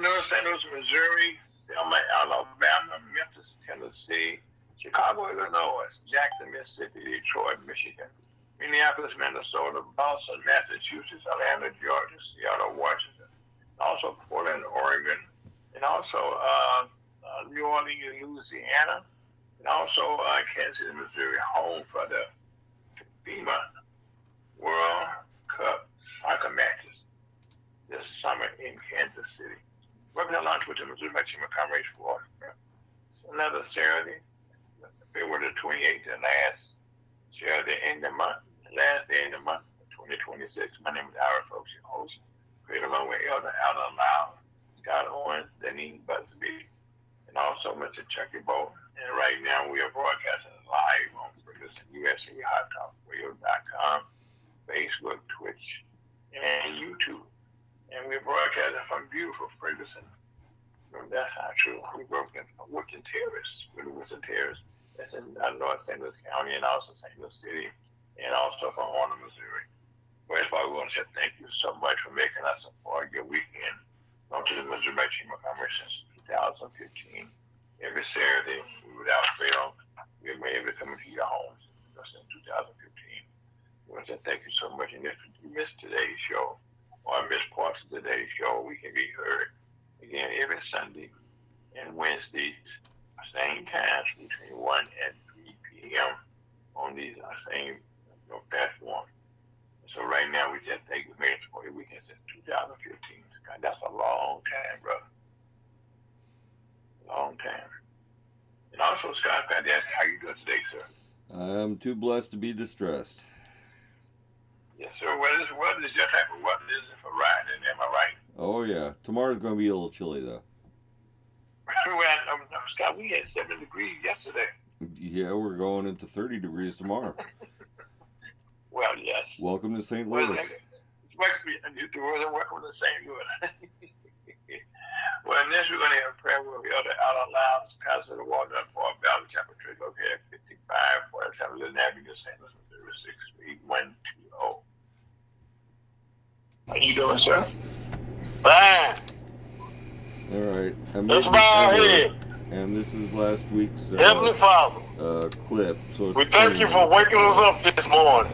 North St. Louis, Missouri, Selma, Alabama, Memphis, Tennessee, Chicago, Illinois, Jackson, Mississippi, Detroit, Michigan, Minneapolis, Minnesota, Boston, Massachusetts, Atlanta, Georgia, Seattle, Washington, also Portland, Oregon, and also New Orleans, Louisiana, and also Kansas City, Missouri, home for the FEMA World Cup soccer matches this summer in Kansas City. We're going to launch with the Missouri Maximum Commerce for another Saturday, February the 28th, the last Saturday in the month, last day in the month, 2026. My name is Ira Folks, your host. Create along with Elder Allen Lau, Scott Owens, Denise Busby, and also Mr. Chucky Bolton. And right now we are broadcasting live on Ferguson USA, HotTalkRadio.com, Facebook, Twitch, and YouTube. And we're broadcasting from beautiful Ferguson. That's not true. We work in Woodson Terrace, That's in North St. Louis County and also St. Louis City, and also from Warner, Missouri. First of all, we want to say thank you so much for making us a part of your weekend. Going to the Missouri Chamber of Commerce since 2015. Every Saturday, without fail, we've been able to come into your homes since 2015. We want to say thank you so much. And if you missed today's show or missed parts of today's show, we can be heard again every Sunday and Wednesdays, same times between 1 and 3 p.m. on these same platforms. So right now, we just take the minutes for your weekend since 2015. God, that's a long time, brother. Long time. And also, Scott, how you doing today, sir? I'm too blessed to be distressed. Yes, sir. Well, this weather is just type of weather, isn't it, for riding? Am I right? Oh, yeah. Tomorrow's going to be a little chilly, though. Well, Scott, we had 7 degrees yesterday. Yeah, we're going into 30 degrees tomorrow. Well, yes. Welcome to St. Louis. Welcome to St. Louis. Well, next we're going to have a prayer with the other out loud, Pastor the Water for Valley Chapel Church located at 5547 Little Avenue, St. Louis, Missouri, 63120. How you doing, sir? Fine. All right. Let's bow our head. And this is last week's Heavenly Father, clip. So we thank you for waking us up this morning.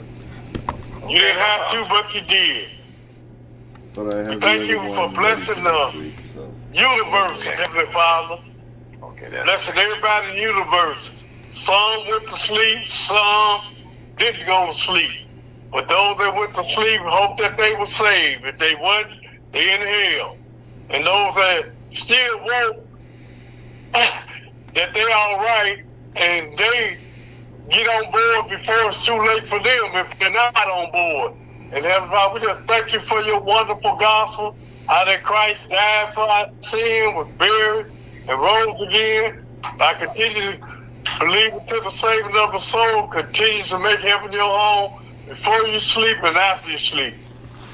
You didn't have to, but you did. But I have we thank you for blessing the universe, Heavenly Father. Blessing everybody in the universe. Some went to sleep, some didn't go to sleep. But those that went to sleep hope that they were saved. If they weren't, they in hell. And those that still woke, that they're all right, and they get on board before it's too late for them if they're not on board. And Heavenly Father, we just thank you for your wonderful gospel, how that Christ died for our sin, was buried, and rose again. I continue to believe to the saving of the soul, continue to make heaven your home before you sleep and after you sleep.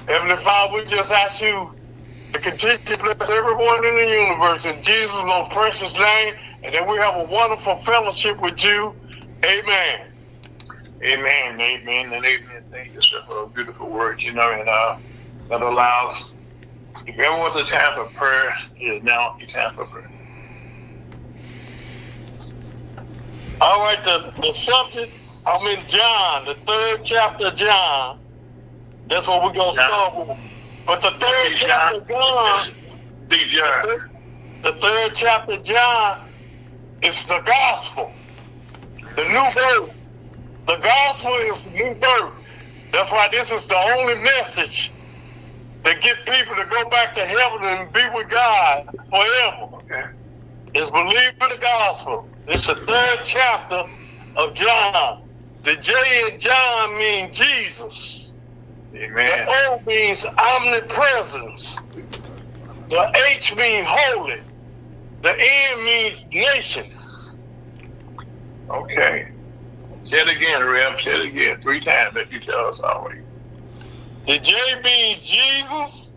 Heavenly Father, we just ask you to continue to bless everyone in the universe in Jesus' most precious name, and that we have a wonderful fellowship with you. Amen. Amen, amen, and amen. Thank you, sir, for those beautiful words, and that allows, if ever was a time for prayer, it is now a time for prayer. All right, the subject, I'm in John, the 3rd chapter of John. That's what we're going to start with. But the 3rd chapter of John, the 3rd chapter of John is the gospel, the new birth. The gospel is the new birth. That's why this is the only message that get people to go back to heaven and be with God forever. Okay. Is believe in the gospel. It's the 3rd chapter of John. The J in John means Jesus. Amen. The O means omnipresence. The H means holy. The N means nation. Okay. Say it again, Rev. Say it again 3 times that you tell us already. The J means Jesus.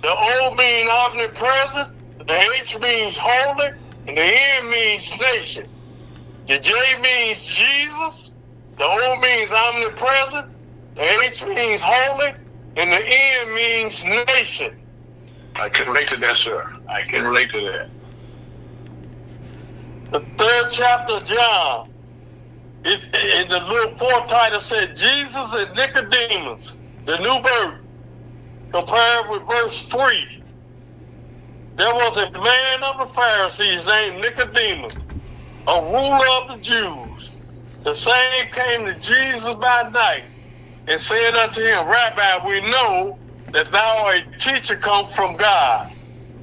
The O means omnipresent. The H means holy. And the N means nation. The J means Jesus. The O means omnipresent. The H means holy. And the N means nation. I can relate to that, sir. I can relate to that. The 3rd chapter of John, in the little 4th title said, Jesus and Nicodemus, the new birth, compared with verse 3. There was a man of the Pharisees named Nicodemus, a ruler of the Jews. The same came to Jesus by night and said unto him, Rabbi, we know that thou art a teacher come from God.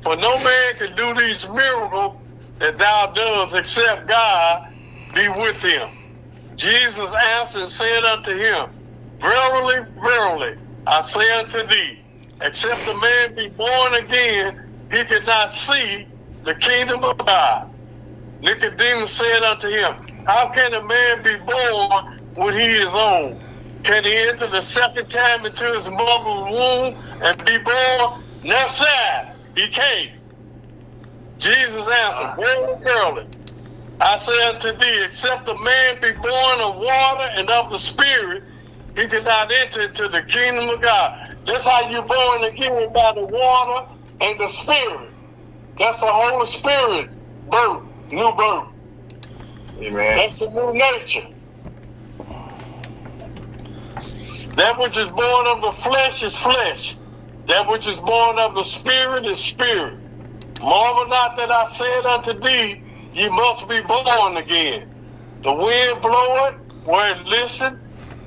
For no man can do these miracles that thou doest except God be with him. Jesus answered and said unto him, Verily, verily, I say unto thee, except a man be born again, he cannot see the kingdom of God. Nicodemus said unto him, How can a man be born when he is old? Can he enter the second time into his mother's womb and be born? No, sir, he can't. Jesus answered, Verily, verily, I say unto thee, except a man be born of water and of the Spirit, he cannot enter into the kingdom of God. That's how you're born again, by the water and the Spirit. That's the Holy Spirit birth, new birth. Amen. That's the new nature. That which is born of the flesh is flesh. That which is born of the Spirit is spirit. Marvel not that I said unto thee, ye must be born again. The wind bloweth where it listeth,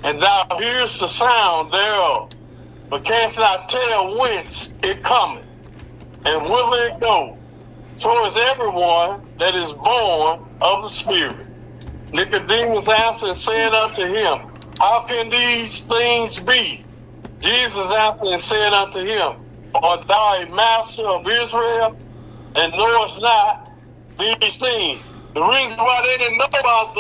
and thou hearest the sound thereof, but canst not tell whence it cometh, and whither it goeth. So is everyone that is born of the Spirit. Nicodemus answered and said unto him, How can these things be? Jesus answered and said unto him, Art thou a master of Israel, and knowest not these things? The reason why they didn't know about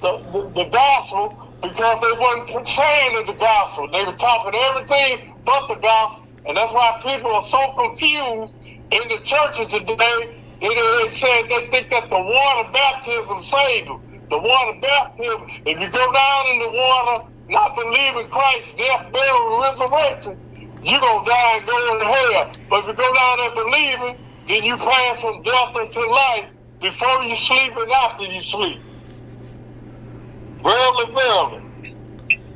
the gospel, because they weren't saying of the gospel. They were talking everything but the gospel, and that's why people are so confused in the churches today. They said they think that the water baptism saved them. The water baptism, if you go down in the water, not believing Christ's death, burial, and resurrection, you're going to die and go to hell. But if you go down there believing, then you pass from death into life before you sleep and after you sleep. Verily, verily,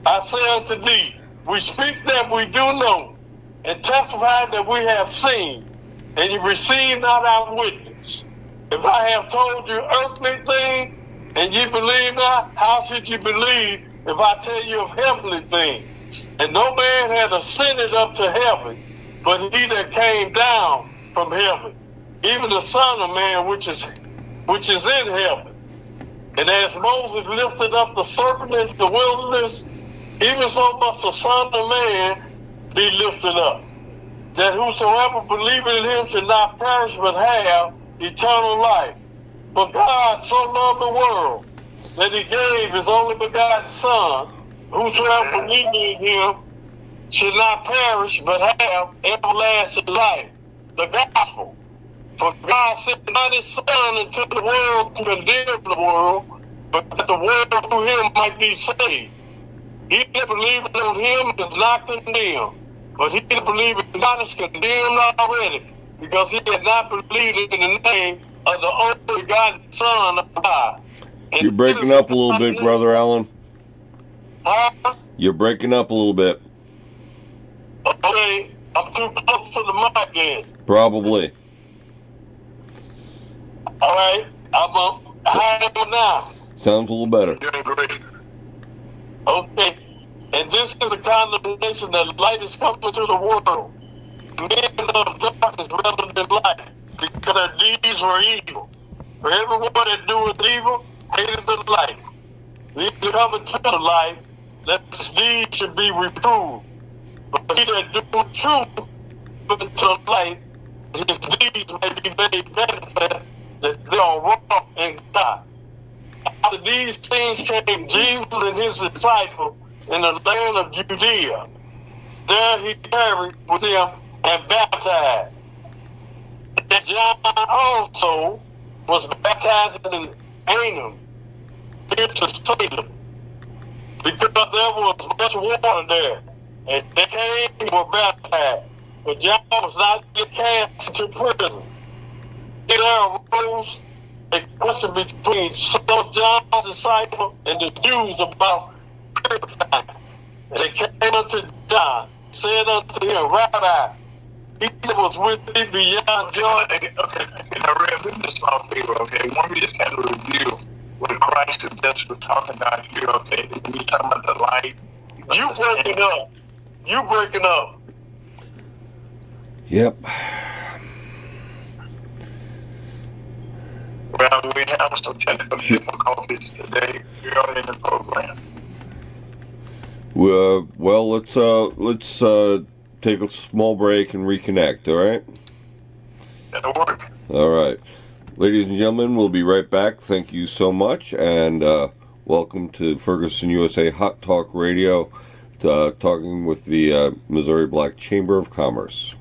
I say unto thee, we speak that we do know, and testify that we have seen, and you receive not our witness. If I have told you earthly things, and you believe not, how should you believe if I tell you of heavenly things? And no man hath ascended up to heaven, but he that came down from heaven, even the Son of Man which is in heaven. And as Moses lifted up the serpent in the wilderness, even so must the Son of Man be lifted up, that whosoever believeth in him should not perish but have eternal life. For God so loved the world that he gave his only begotten Son, whosoever believeth in him should not perish but have everlasting life. The gospel. For God sent not his Son into the world to condemn the world, but that the world through him might be saved. He that believeth on him is not condemned, but he that believeth not is condemned already, because he had not believed in the name of the only begotten Son of God. And You're breaking up a little bit, Brother Allen. Huh? You're breaking up a little bit. Okay, I'm too close to the mic then. Probably. All right, how am I now? Sounds a little better. Doing great. Okay, and this is a condemnation that light is coming to the world. Men love darkness rather than light, because their deeds were evil. For everyone that doeth evil hated the light. These are coming to the light, that his deeds should be reproved. But he that doeth truth cometh to the light, his deeds may be made manifest, that they are wrong in God. After these things came Jesus and his disciples in the land of Judea. There he tarried with them and baptized. And John also was baptized in Aenon, near to Salem, because there was much water there. And they came and were baptized. but John was not yet cast into prison. There arose a question between some of John's disciples and the Jews about purifying. And they came unto John, said unto him, Rabbi, he that was with thee beyond Jordan. Okay, I read this small favor, okay? When we just had to review what Christ is just was talking about here, okay? We're talking about the light. You breaking up. You breaking up. Yep. Well, we have some technical difficulties today early in the program. Well, let's take a small break and reconnect. All right. That'll work. All right, ladies and gentlemen, we'll be right back. Thank you so much, and welcome to Ferguson, USA Hot Talk Radio, talking with the Missouri Black Chamber of Commerce.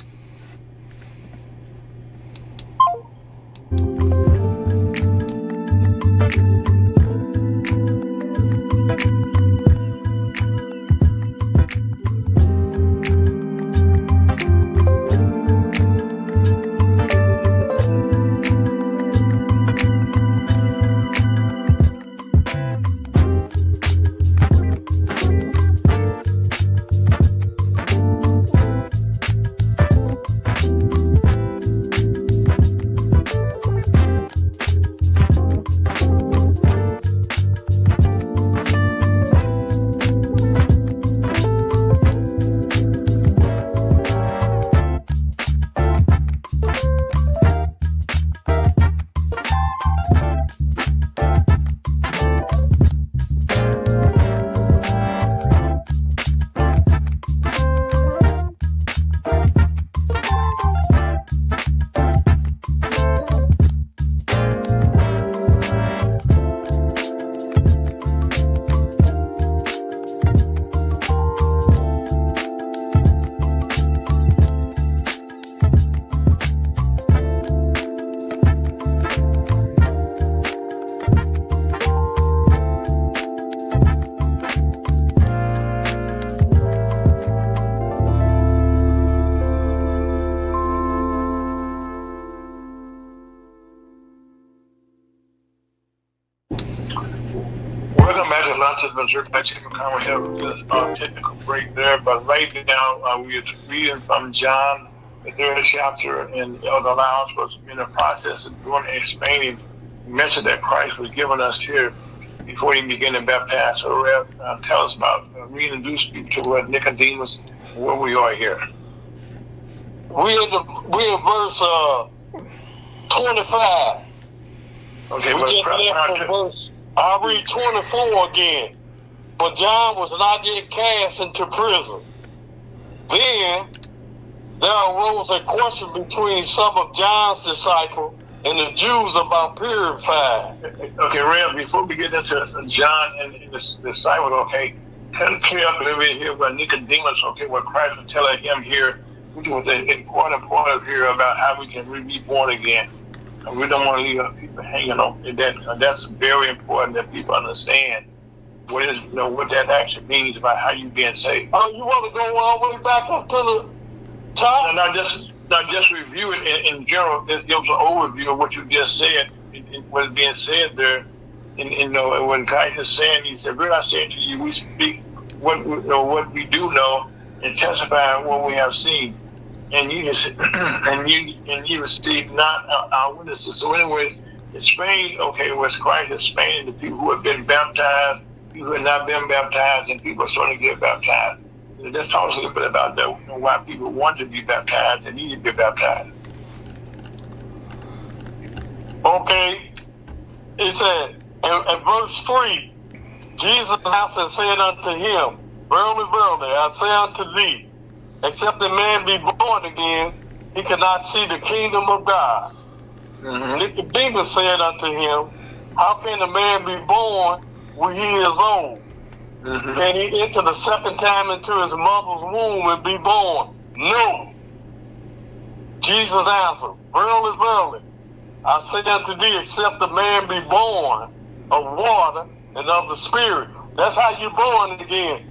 Welcome back to Lunch at Missouri Black Chamber of Commerce. We have this technical break there, but right now we are reading from John, the 3rd chapter, and Elder Lounge was in the process of doing explaining the message that Christ was giving us here before he began to baptize. So, Rev, tell us about reintroduce people to what Nicodemus, where we are here. We in verse 25. Okay, We just left from verse. I'll read 24 again. But John was not yet cast into prison. Then there arose a question between some of John's disciples and the Jews about purifying. Okay, Rev, before we get into John and the disciples, okay, clear up a little bit here about Nicodemus, okay, what Christ was telling him here, which was an important point here about how we can be born again. And we don't want to leave people hanging on that. That's very important that people understand what that actually means about how you being saved. Oh, you want to go all the way back up to the top? Not just review it in general. It gives an overview of what you just said, what's being said there. And when Christ is saying, he said, "We're not saying to you, we speak what we do know and testify what we have seen, and you receive not our witnesses." So, anyway, explain, okay, what's Christ explaining to people who have been baptized, people who have not been baptized, and people are starting to get baptized. And let's talk a little bit about that, why people want to be baptized and need to be baptized. Okay, he said in verse 3, Jesus answered and said unto him, "Verily, verily, I say unto thee, except a man be born again, he cannot see the kingdom of God." Mm-hmm. Nicodemus said unto him, "How can a man be born when he is old? Mm-hmm. Can he enter the second time into his mother's womb and be born?" No. Jesus answered, "Verily, verily, I say unto thee, except a man be born of water and of the Spirit." That's how you're born again.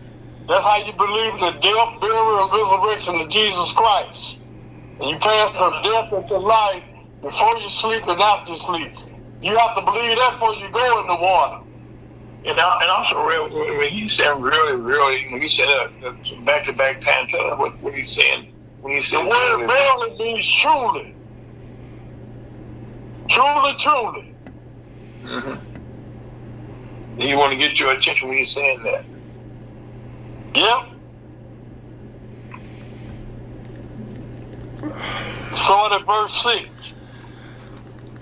That's how you believe in the death, burial, and resurrection of Jesus Christ. And you pass from death into life before you sleep and after sleep. You have to believe that before you go in the water. And also, when he said really, when he said back-to-back time, tell us what he's saying. When he said the word verily means truly. Truly, truly. Mm-hmm. You want to get your attention when he's saying that. Yep. Start at verse 6.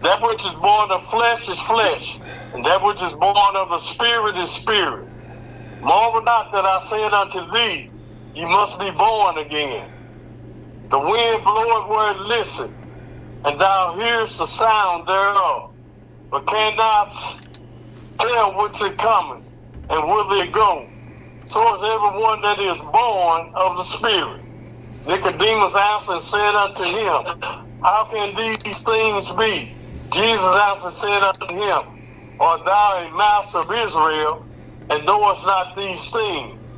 That which is born of flesh is flesh, and that which is born of the Spirit is spirit. Marvel not that I said unto thee, you must be born again. The wind bloweth where it listeth, and thou hearest the sound thereof, but cannot tell whence it cometh, and whither it goeth. So is everyone that is born of the Spirit. Nicodemus answered and said unto him, how can these things be? Jesus answered and said unto him, art thou a master of Israel, and knowest not these things?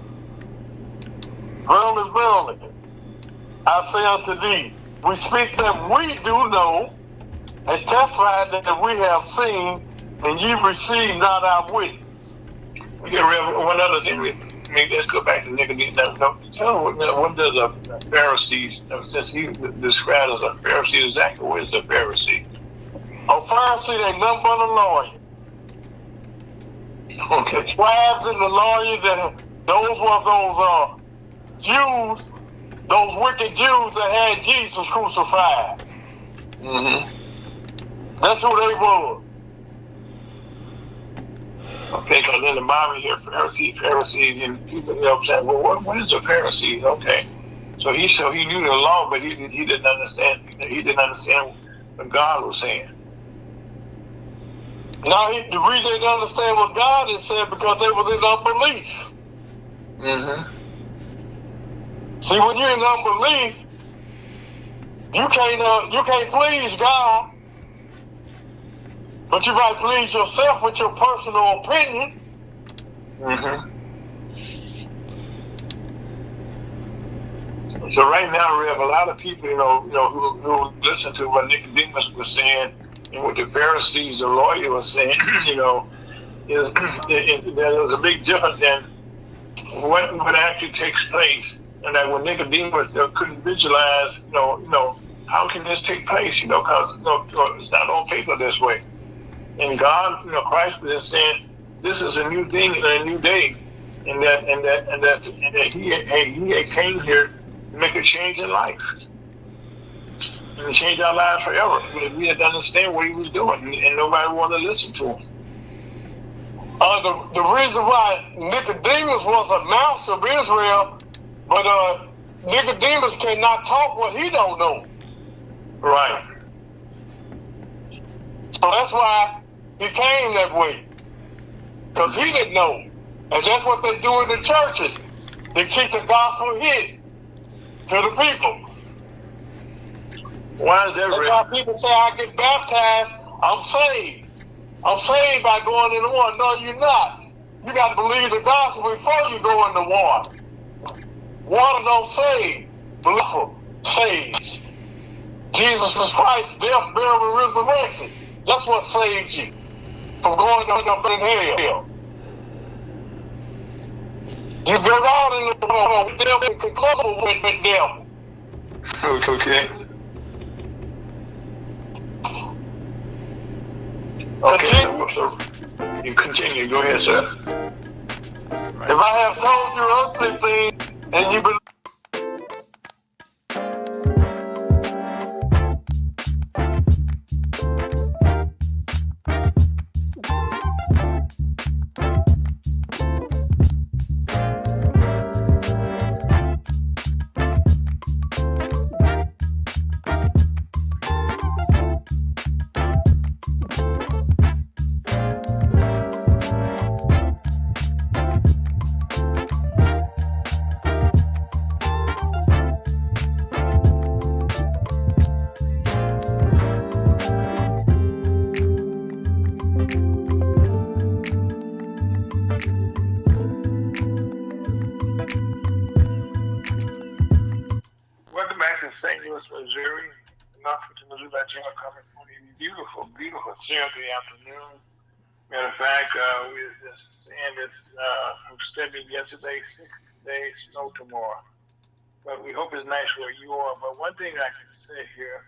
Verily, verily, I say unto thee, we speak that we do know, and testify that we have seen, and ye receive not our witness. One other thing, let's go back to Nicodemus. Tell me, what does a Pharisee, since he described as a Pharisee, exactly what is a Pharisee? A Pharisee ain't nothing but a lawyer. Okay. The scribes and the lawyers, and those were those Jews, those wicked Jews that had Jesus crucified. Mm-hmm. That's who they were. Okay, because in the Bible here, Pharisees, and people say, well, what is a Pharisee? Okay, so he knew the law, but he didn't understand. He didn't understand what God was saying. Now, the reason they didn't understand what God had said because they was in unbelief. Mm-hmm. See, when you're in unbelief, you can't please God, but you might please yourself with your personal opinion. Mm-hmm. So right now, we have a lot of people, who listen to what Nicodemus was saying and what the Pharisees, the lawyer, was saying. There's a big difference in what actually takes place, and that when Nicodemus couldn't visualize, how can this take place? Because it's not on paper this way. And God, Christ was saying, this is a new thing and a new day, and that he came here to make a change in life and to change our lives forever. We had to understand what he was doing, and nobody wanted to listen to him. The reason why Nicodemus was a master of Israel, but Nicodemus cannot talk what he don't know. Right. So that's why he came that way, because he didn't know. And that's what they do in the churches. They keep the gospel hidden to the people. Why is that? That's why people say, I get baptized, I'm saved. I'm saved by going in the water. No, you're not. You got to believe the gospel before you go in the water. Water don't save. Belief saves. Jesus Christ, death, burial, and resurrection. That's what saves you from going up in hell. You go out in the water with devil and can come with the devil. Okay. Okay, so you continue. Go ahead, sir. If I have told you earthly things and you believe, to St. Louis, Missouri. Nothing to Missouri that you are coming from a beautiful, beautiful Saturday afternoon. Matter of fact, we were just saying it's 70 yesterday, 6 days, snow tomorrow. But we hope it's nice where you are. But one thing I can say here,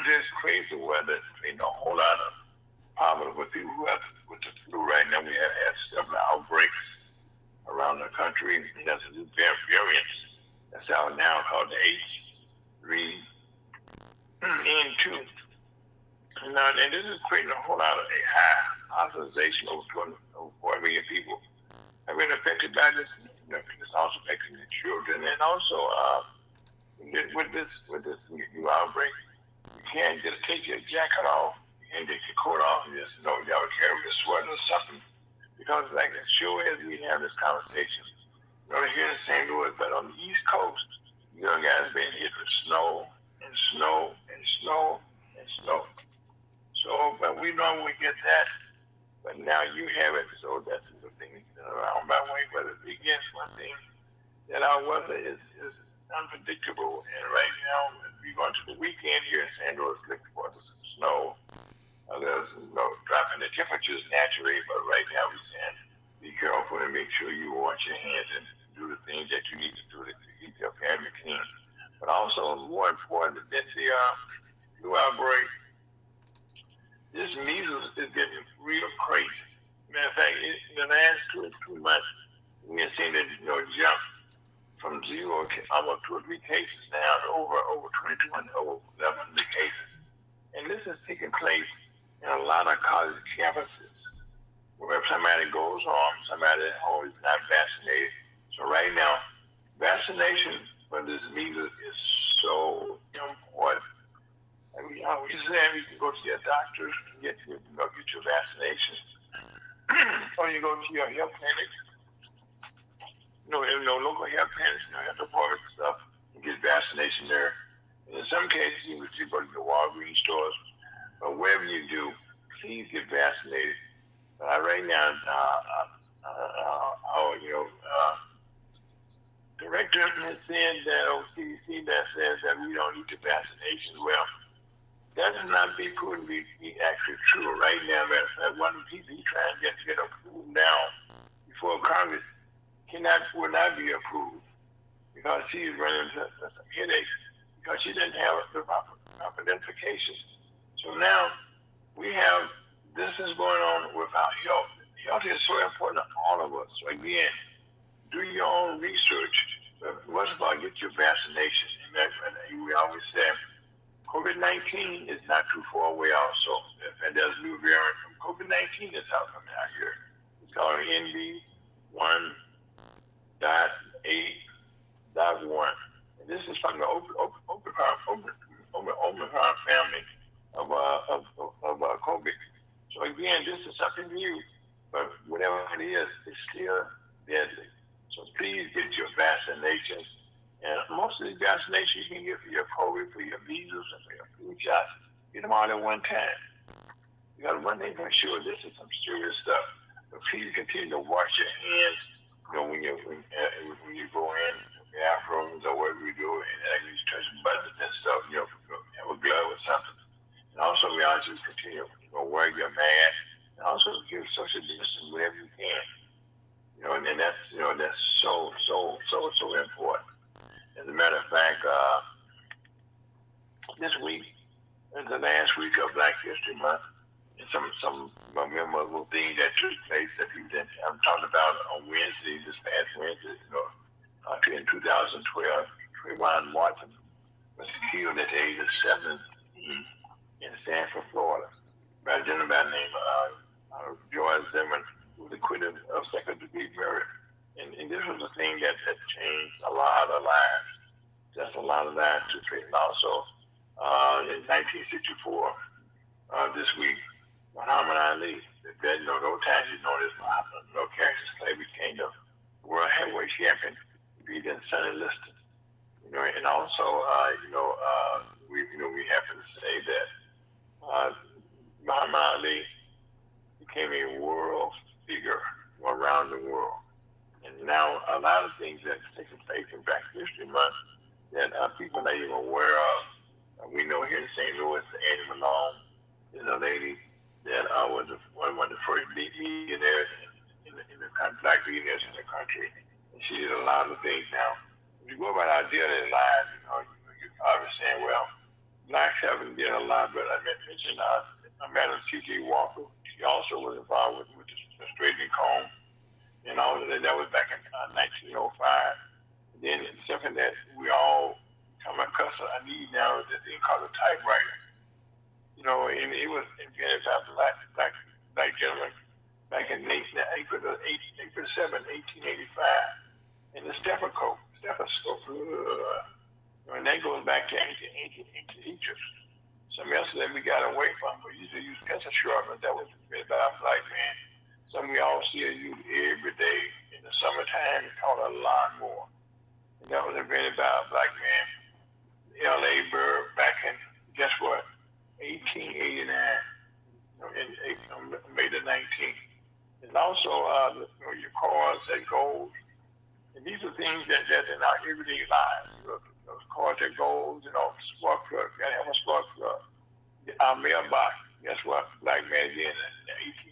there's crazy weather. Ain't a whole lot of problems with people who have with the flu right now. We have had several outbreaks around the country. There's a new variant that's out now called the H3N2. And this is creating a whole lot of a high hospitalization over 4 million people have been affected by this. It's also affecting the children, and also with this new outbreak, you can't just take your jacket off and take your coat off and just you gotta carry a sweater or something, because like as sure as we have this conversation, here in St. Louis, but on the East Coast, guys been hit with snow and snow and snow and snow. So, but we normally get that, but now you have it, so that's the thing around my way. But it begins one thing, that our weather is unpredictable, and right now, we're going to the weekend here in St. Louis, looking for some snow. There's dropping the temperatures naturally, but right now we can be careful and make sure you wash your hands and do the things that you need to do to keep your family clean. But also, more important than the flu outbreak, this measles is getting real crazy. Matter of fact, in the last 2 months, we have seen it jump from 0 almost 2 or 3 cases now to over 2,200, over 1,100 cases. And this is taking place in a lot of college campuses, where somebody goes home, somebody at home is not vaccinated. So right now, vaccination for this measles is so important. I mean, we say you can go to your doctors and get your vaccination, or you go to your health clinics, local health clinics, health department stuff, and get vaccination there. And in some cases, you would go to the Walgreens stores, but wherever you do, please get vaccinated. Right now, our director has said that CDC that says that we don't need the vaccination. Well, that is not be proven to be actually true right now. Matter of fact, one of the people he's trying to get approved now before Congress will not be approved, because she's running into some headaches because she didn't have the proper identification. So now we have this is going on with our health. Health is so important to all of us. So again, do your own research. But first of all, get your vaccination. And we always say COVID-19 is not too far away also. And there's a new variant from COVID-19 that's out coming out here. It's called NV1.8.1. And this is from the Omicron family of COVID. So again, this is something new, but whatever it is, it's still deadly. So please get your vaccination. And most of these vaccinations you can get for your COVID, for your measles, and for your flu shots. Get them all at one time. You got one thing for sure, this is some serious stuff. But please continue to wash your hands. When you go in the bathrooms or whatever you do, and you touch buttons and stuff, have a glove or something. And also, we always just continue to wear your mask, and also give social distance wherever you can. And that's so important. As a matter of fact, this week is the last week of Black History Month, and some memorable things that took place that people didn't. I'm talking about on Wednesday, this past Wednesday, in 2012, Trayvon Martin was killed at the age of 17 in Sanford, Florida, by a gentleman by the name of George Zimmerman, who was acquitted of second-degree murder. And this was a thing that changed a lot of lives. That's a lot of lives to treat. And also, in 1964, this week, Muhammad Ali, no time he's known as Muhammad, no Cassius Clay became the world heavyweight champion, beat Sonny Liston. And also, we happen to say that Muhammad Ali became a world figure around the world. And now a lot of things that are taking place in Black History Month that people not even aware of. We know here in St. Louis, Annie Malone is a lady that was one of the first millionaires in the country, black millionaires in the country. And she did a lot of things now. If you go about our daily lives, you're probably saying, well, blacks haven't done a lot, but I mentioned Madam C.J. Walker. She also was involved with the straightening comb. And all of that. That was back in 1905. Then it's something that we all come accustomed. I need now this thing called a typewriter. And it was invented by black gentlemen back in April 7, 1885. And the stethoscope, and that goes back to ancient Egypt. Something else that we got away from, we used to use pencil sharpeners that was invented by a black man. Something we all see use every day in the summertime. It's called a lawnmower. And that was invented by a black man, L.A. Burr, back in, guess what, 1889, in May the 19th. And also your cars that gold. And these are things that in our everyday lives. Those cars that gold, spark plug, gotta have a spark plug. Our mailbox, guess what? Black man did in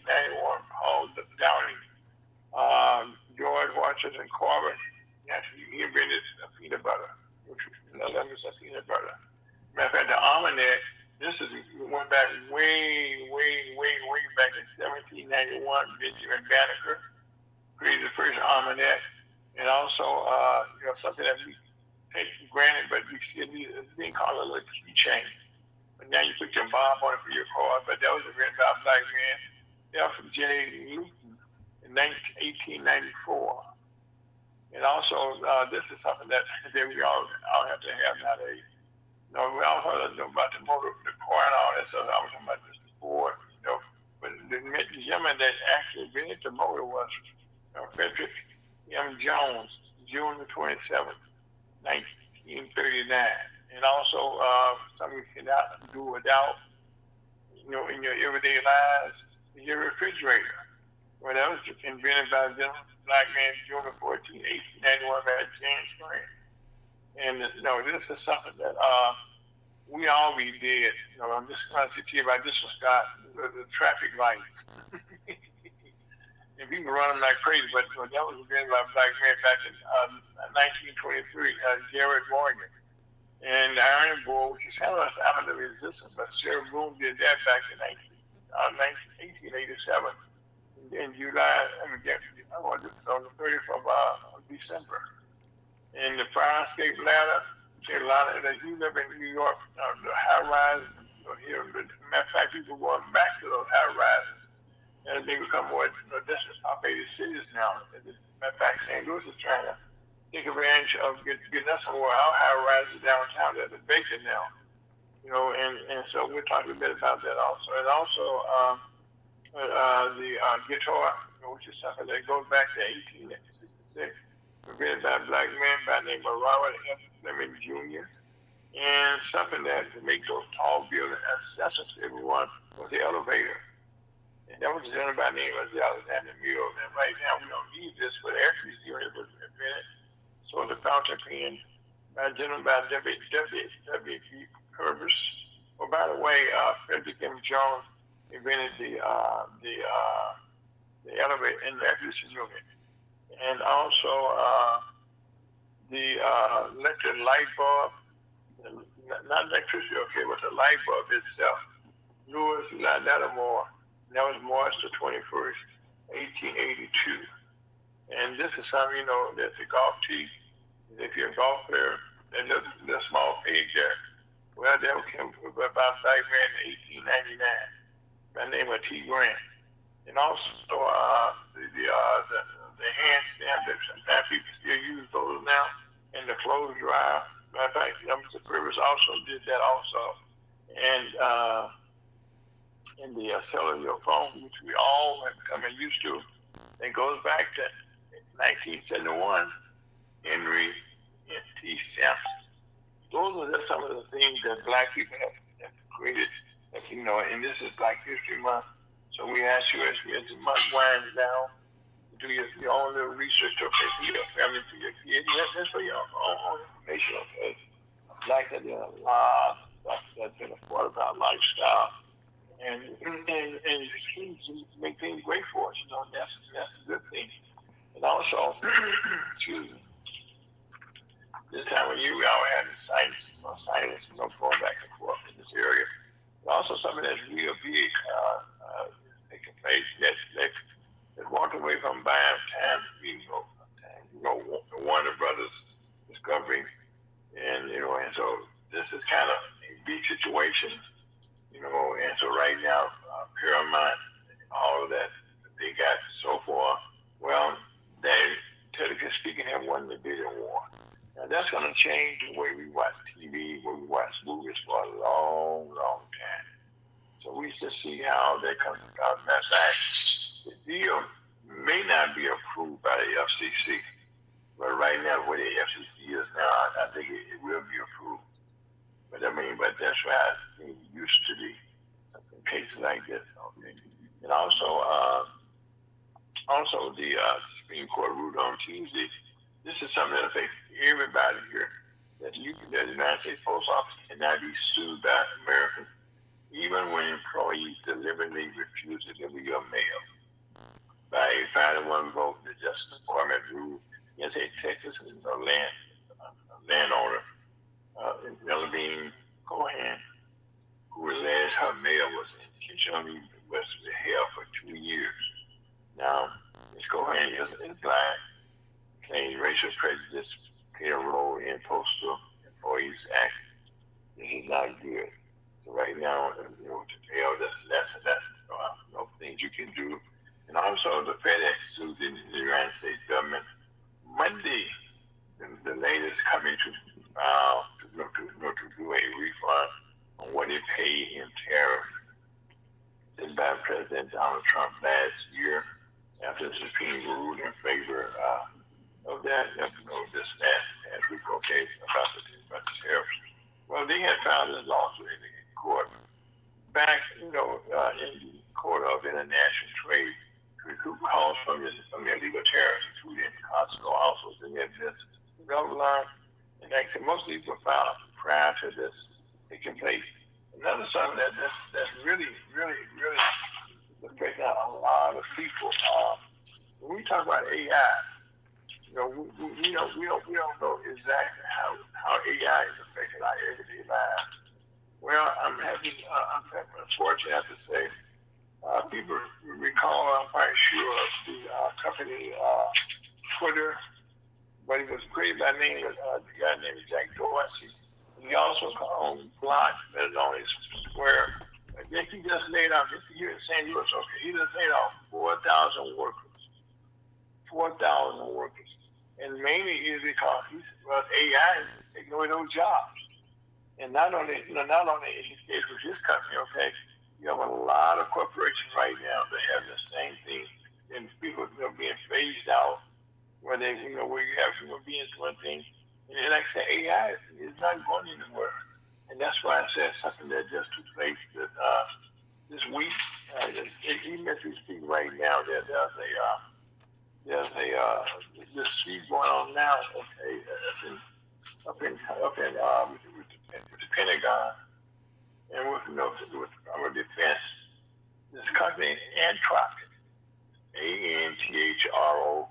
1891, Paul Downing, George Washington Carver, he invented peanut butter, which was peanut butter. Matter of fact, the almanac, this is went back way back in 1791. Benjamin Banneker created the first almanac, and also something that we take for granted, but we still need a thing called a little keychain. But now you put your bob on it for your car, but that was invented by a black man, Alfred J. Newton, in 1894. And also, this is something that we all have to have nowadays. We all heard about the motor, the car and all that stuff. I was talking about this before, but the gentleman that actually invented the motor was Frederick M. Jones, June the 27th, 1939. And also, something you cannot do without, in your everyday lives, is your refrigerator. Well, that was invented by the black man, June 14, 1891, by James Grant. And, this is something that we all be dead. I'm just going to say to you about this one, Scott, the traffic light. And people run them like crazy, but that was invented by a black man back in 1923, Jared Morgan. And the iron board, which is kind of out of resistance, but Sarah Boone did that back in 1887 in July, on the 30th of December. And the fire escape ladder, a lot of that you live in New York, the high rise, here, matter of fact, people going back to those high rises, and they become more distant populated cities now. Matter of fact, St. Louis is trying to take advantage of getting us some more high rises downtown that are vacant now. And so we're talking a bit about that also. And also the guitar, which is something that goes back to 1866, invented by a black man by the name of Robert F. Fleming Jr. And something that to make those tall buildings accessible to everyone was the elevator. And that was done by the name of Alexander Mills. And right now we don't need this, but air conditioning unit was invented. So the fountain pen by a gentleman by W.P. Purvis. Oh, by the way, Frederick M. Jones invented the elevator in the air conditioning unit. And also the electric light bulb, not electricity, okay, but the light bulb itself. Louis Lattimore, that was March the 21st, 1882. And this is something, that the golf tee, if you're a golf player, and the small page there, well, that came about black man in 1899 by the name of T. Grant. And also the hand stamp that sometimes people still use those now, and the clothes dryer. Matter of fact, Mr. Rivers also did that also. And in the cellular phone, which we all have become used to, it goes back to 1971, Henry T. Sampson. Those are just some of the things that black people have created, and this is Black History Month. So we ask you as the month winds down, do your own little research, okay, for your family, for your kids. That's for your own information, okay? Black that did a lot of stuff that's been a part of our lifestyle. And he make things great for us. That's a good thing. And also, excuse me, this time of year we all had the sinus, going back and forth in this area. But also something that's real big taking place that walked away from buying time, the Warner Brothers discovery, and so this is kind of a big situation, and so right now, Paramount, all of that they got so far, well, they, technically speaking, have won the bidding war. Now that's going to change the way we watch TV, way we watch movies for a long, long time. So we should see how that comes about. Matter of fact, the deal may not be approved by the FCC, but right now, where the FCC is now, I think it will be approved. But that's why it used to be in cases like this. Okay. And also the Supreme Court ruled on Tuesday. This is something that affects everybody here. That the United States Post Office cannot be sued by Americans, even when employees deliberately refuse to deliver your mail. By a 5-1 vote, the Justice Department ruled against a Texas landowner, Melvin Cohen, who alleged her mail was intentionally held for 2 years. Now, Ms. Cohen is black, claims racial prejudice played a role in Postal Employees Act. This is not good. So right now, to tell that's no things you can do. And also the FedEx sued the United States government Monday. The latest coming to do a refund on what it paid in tariff sent by President Donald Trump last year after the Supreme ruled in favor of that. This last week, about the tariffs. Well, they had filed a lawsuit in the court back, in the Court of International Trade to recoup costs from illegal tariffs, including Costco, also in their business development. And actually, most of these were filed prior to this taking place. Another something that's really, really, really affecting a lot of people. When we talk about AI, we don't know exactly how AI is affecting our everyday lives. Well, I'm fortunate to say, people recall, I'm quite sure, the company Twitter, but it was created by the guy named Jack Dorsey. He also owned Block, that is on his square. I think he just laid off, this here in St. Louis, okay, he just laid off 4,000 workers. 4,000 workers. And mainly is because AI is taking away those jobs. And not only in his case with his company, okay, you have a lot of corporations right now that have the same thing, and people being phased out, where where you have human beings doing things. And like I say, AI is not going anywhere. And that's why I said something that just took place this week. Even as we speak right now, there's this speech going on now, okay, up in with the Pentagon and with the Department of Defense. This company, Anthropic, ANTHROPIC.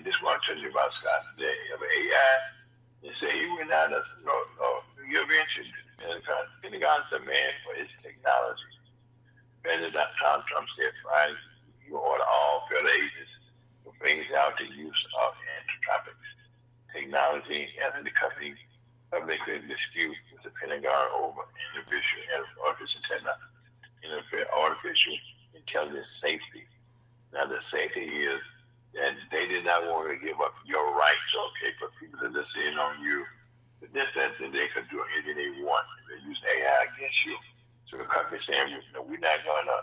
This is what I'm telling you about, Scott. They have AI. They say he went out of you mentioned the Pentagon's demand for its technology. President Donald Trump said Friday, you order all federal agents to phase out the use of Anthropic technology, and the company publicly dispute with the Pentagon over artificial intelligence safety. Now, the safety is that they did not want to give up your rights, okay, for people to listen in on you. But this that they could do anything they want. They use AI against you. So the company saying, we're not going to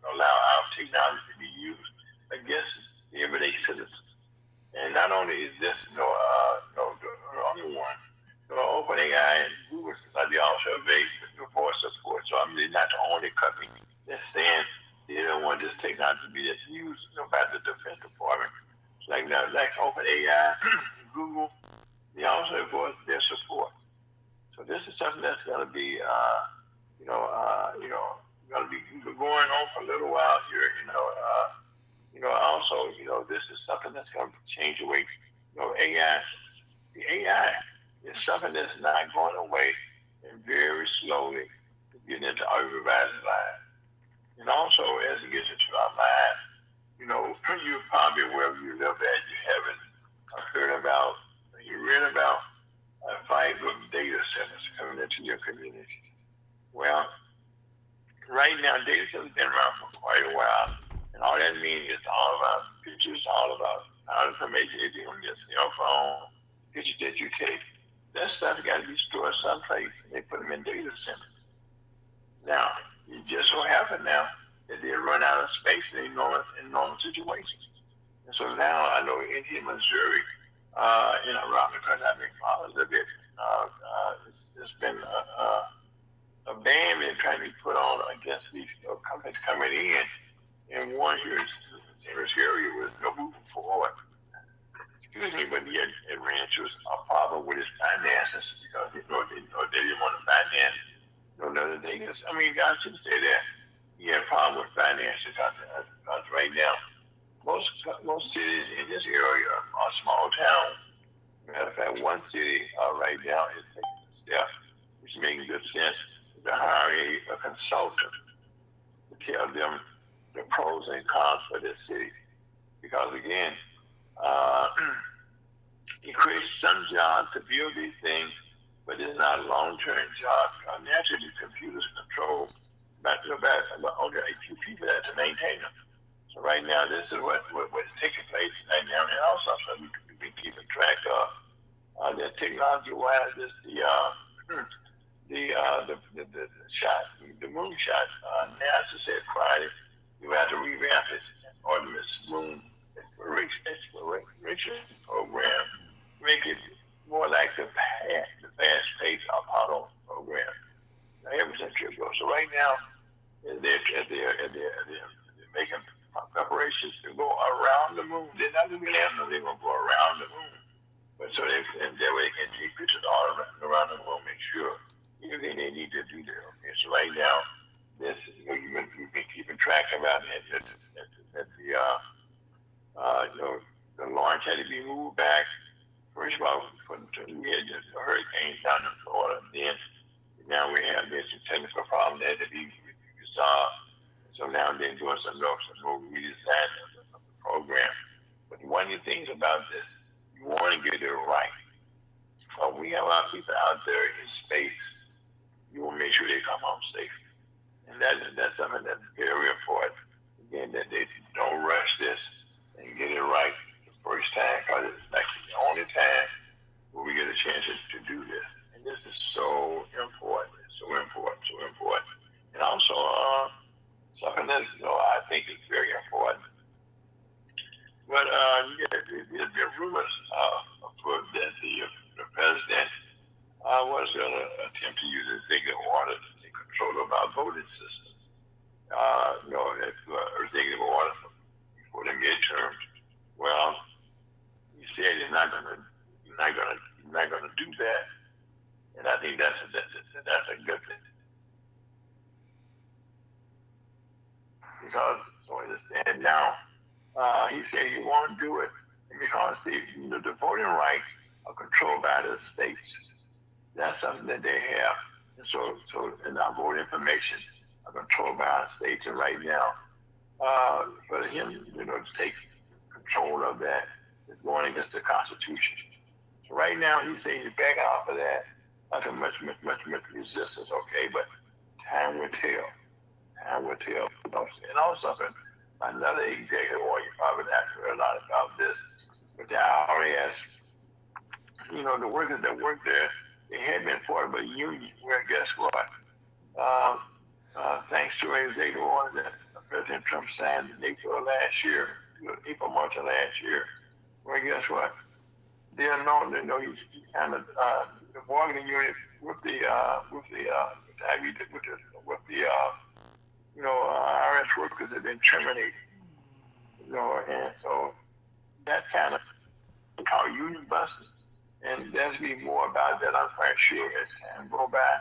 allow our technology to be used against the everyday citizen. And not only is this the only one, OpenAI and Google, they also evade for support. So they're not the only company that's saying they don't want this technology to be used by the Defense Department. Like OpenAI, Google, they also voice their support. this is something that's going to be, going to be going on for a little while here. Also, this is something that's going to change the way, AI. The AI is something that's not going away, and very slowly getting into everybody's lives. And also, as it gets into our lives, you probably wherever you live at, you haven't heard about, you read about 5 data centers coming into your community. Well, right now, data centers have been around for quite a while, and all that means is all about pictures, all about how information is on your cell phone, pictures that you take. That stuff got to be stored someplace, and they put them in data centers. Now, it just so happened now that they run out of space in normal situations. And so now I know in here, Missouri, around the country, I've been following a bit. It's been a ban been trying to be put on against these companies coming in, and one here in this area was no moving forward. Excuse me, but yet it ran into a problem with his finances because they didn't want to finance another thing. God shouldn't say that. He had a problem with finances because right now, most cities in this area are small towns. Matter of fact, one city right now is taking a step, which makes good sense, to hire a consultant to tell them the pros and cons for this city. Because again, it creates some jobs to build these things, but it's not a long-term job. Naturally, computers control only a few people that to maintain them. So right now, this is what is taking place right now, and also so we've been keeping track of the technology-wise. The shot, the moon shot. NASA said Friday you have to revamp this Artemis moon exploration program, make it more like the fast-paced Apollo program. Now, everything should go. So right now, they're making preparations to go around the moon. They're not going to be landing, they're going to go around the moon. But so that way they can take pictures all around the moon, make sure everything they need to do there. Okay, so right now, this you've been keeping track about it. That the launch had to be moved back. First of all, we had just the hurricanes down in Florida. Then now we have this technical problem that had to be resolved. So now they're doing some more redesign of the program. But one of the things about this, you want to get it right. We have our people out there in space. You want to make sure they come home safe. And that's something that's very important. Again, that they don't rush this and get it right the first time, because it's like the only time where we get a chance to do this. And this is so important. It's so important, so important. And also, something that I think is very important. But there's been rumors that the president was going to attempt to use executive order to take control of our voting system. Executive order for the midterms. Well, he said he's not going to do that, and I think that's a good thing. Because so understand now, he said he won't do it because the voting rights are controlled by the states. That's something that they have, and so and our voting information are controlled by our states. And right now, for him, to take control of that is going against the Constitution. So right now, he's saying he's backing off of that. Not much resistance, okay, but time will tell. Time will tell. And also, another executive order, you probably not heard a lot about this, but the IRS, the workers that work there, they had been part of a union where, guess what? Thanks to an executive order that President Trump signed in April, March of last year, where guess what? They're known to know he's kind of the bargaining unit with the IRS workers have been terminated. And so that kind of called union busting. And there's be more about that, I'm quite sure, as time go by.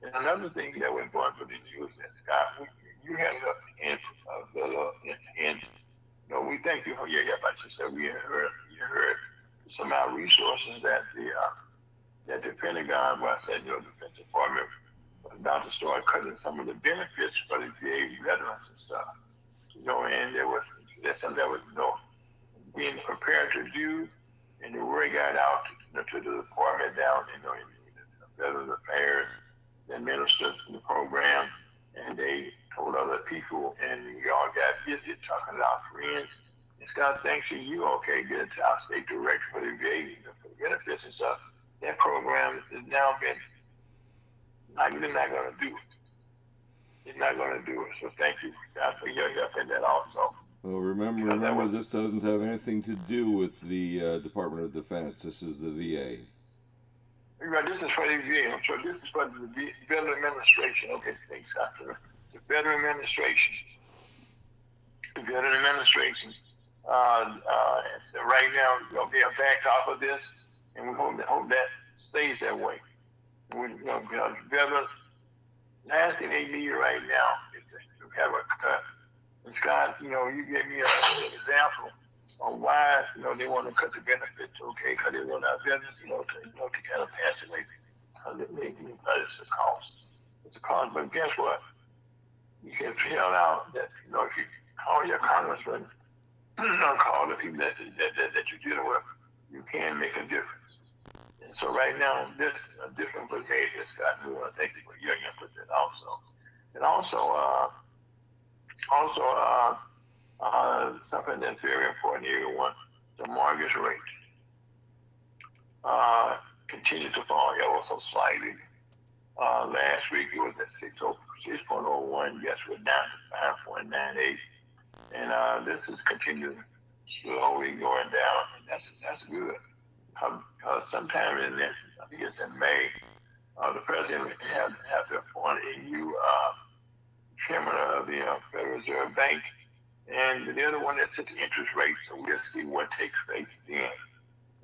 And another thing that we're going for the news is, Scott, you had a hint of the hint. No, we thank you for your help. I just said you heard some of our resources that the Pentagon, well, I said, Defense Department was about to start cutting some of the benefits for the VA veterans and stuff. And there's something that was, being prepared to do, and the word got out to the department down, in Veterans Affairs, the administrators of the program, and they told other people, and we all got busy talking to our friends. And Scott, thanks to you, get it to our state director for the VA, for the benefits and stuff. That program has now been, they're not going to do it. They're not going to do it. So thank you, Scott, for your help in that also. Well, remember, this doesn't have anything to do with the Department of Defense. This is the VA. Right, this is for the VA. So this is for the Veteran Administration. Okay, thanks, Doctor. The Veteran Administration. The Veteran Administration. So right now, they are backed off of this, and we hope that stays that way. Because veterans, last thing they need right now is to have a cut. And Scott, you gave me an example on why, they want to cut the benefits, because they want our veterans, to kind of pass away. It's a cost. It's a cost, but guess what? You can tell out that, if you call your congressman, call the people that you're dealing with, you can make a difference. And so right now, this difference was made here, Scott. We want to thank you for your input that also. And also, something that's very important, everyone, the mortgage rate continued to fall ever so slightly. Last week it was at 6.01, yes, we're down to 5.98. And this is continuing slowly going down, and that's good. Sometime in this, I think it's in May, the president have to appoint a new chairman of the Federal Reserve Bank, and the other one that sets the interest rate. So we'll see what takes place then.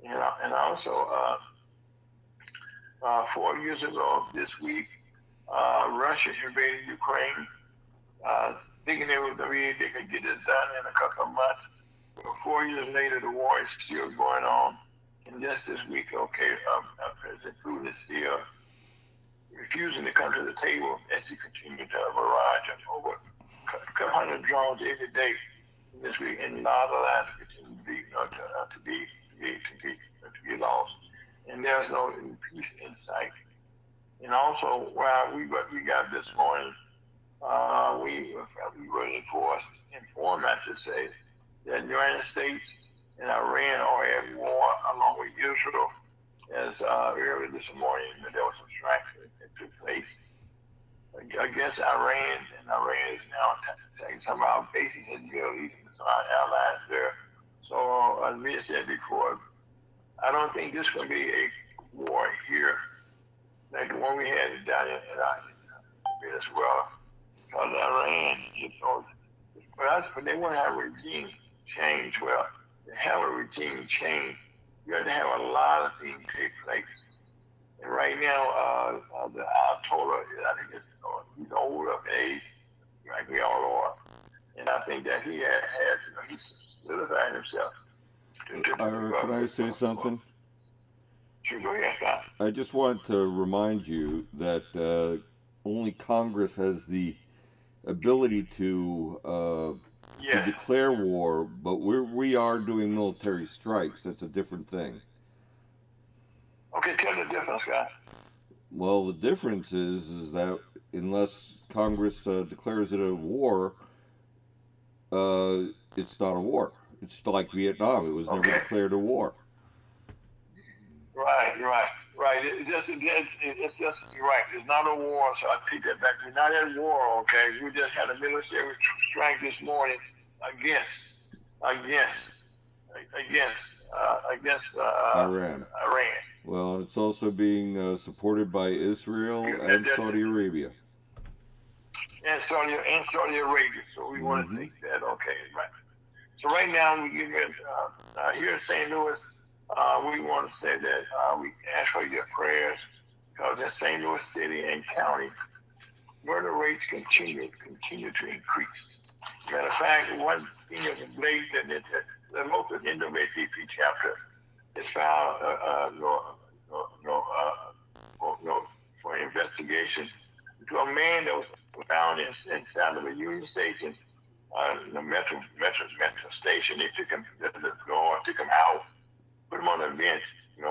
And also, 4 years ago this week, Russia invaded Ukraine, thinking they could get it done in a couple of months. 4 years later, the war is still going on. And just this week, President Putin is still refusing to come to the table as he continued to barrage of over a couple hundred drones every day this week, and a lot of lives continue to be lost. And there's no peace in sight. And also, while we got this morning, we were informed, I should say, that the United States and Iran are at war along with Israel. As earlier this morning, there was some strikes that took place against Iran, and Iran is now taking some of our bases in the Middle East and some of our allies there. So, as we said before, I don't think this will be a war here like the one we had down in Venezuela. Because Iran, but they want to have a regime change. Well, to have a regime change, you have to have a lot of things take place. And right now, the Ayatollah, I think he's old of age, like we all are. And I think that he he's solidified himself. Ira, can I say something? Sure, go ahead, Scott. I just want to remind you that only Congress has the ability to declare war, but we are doing military strikes. That's a different thing. Okay, tell the difference, Scott. Well, the difference is that unless Congress declares it a war, it's not a war. It's like Vietnam. It was never declared a war. Right. It's just you're right. It's not a war, so I take that back. We're not at war, okay? We just had a military strike this morning against Iran. Well, it's also being supported by Israel and Saudi Arabia. And Saudi Arabia. So we want to take that, okay, right. So right now we give it here in St. Louis. we want to say that we ask for your prayers because in St. Louis City and County, murder rates continue to increase. Matter of fact, one thing is blatant that the most of the NAACP chapter is found for investigation to a man that was found inside of a Union Station, the metro station. They took him to the floor, took him out, put him on a bench, in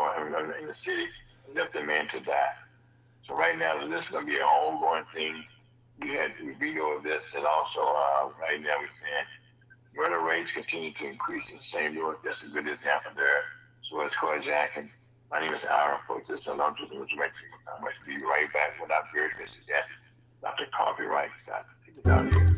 the city, and left the man to die. So right now, this is going to be an ongoing thing. We had video of this, and also right now we're saying murder rates continue to increase in St. Louis. That's a good example there. So it's carjacking. My name is Aaron. Put this along to the Mexico. I'm going to be right back with our very Mrs. Jesse, Dr. Coffee Wright. Take it out here.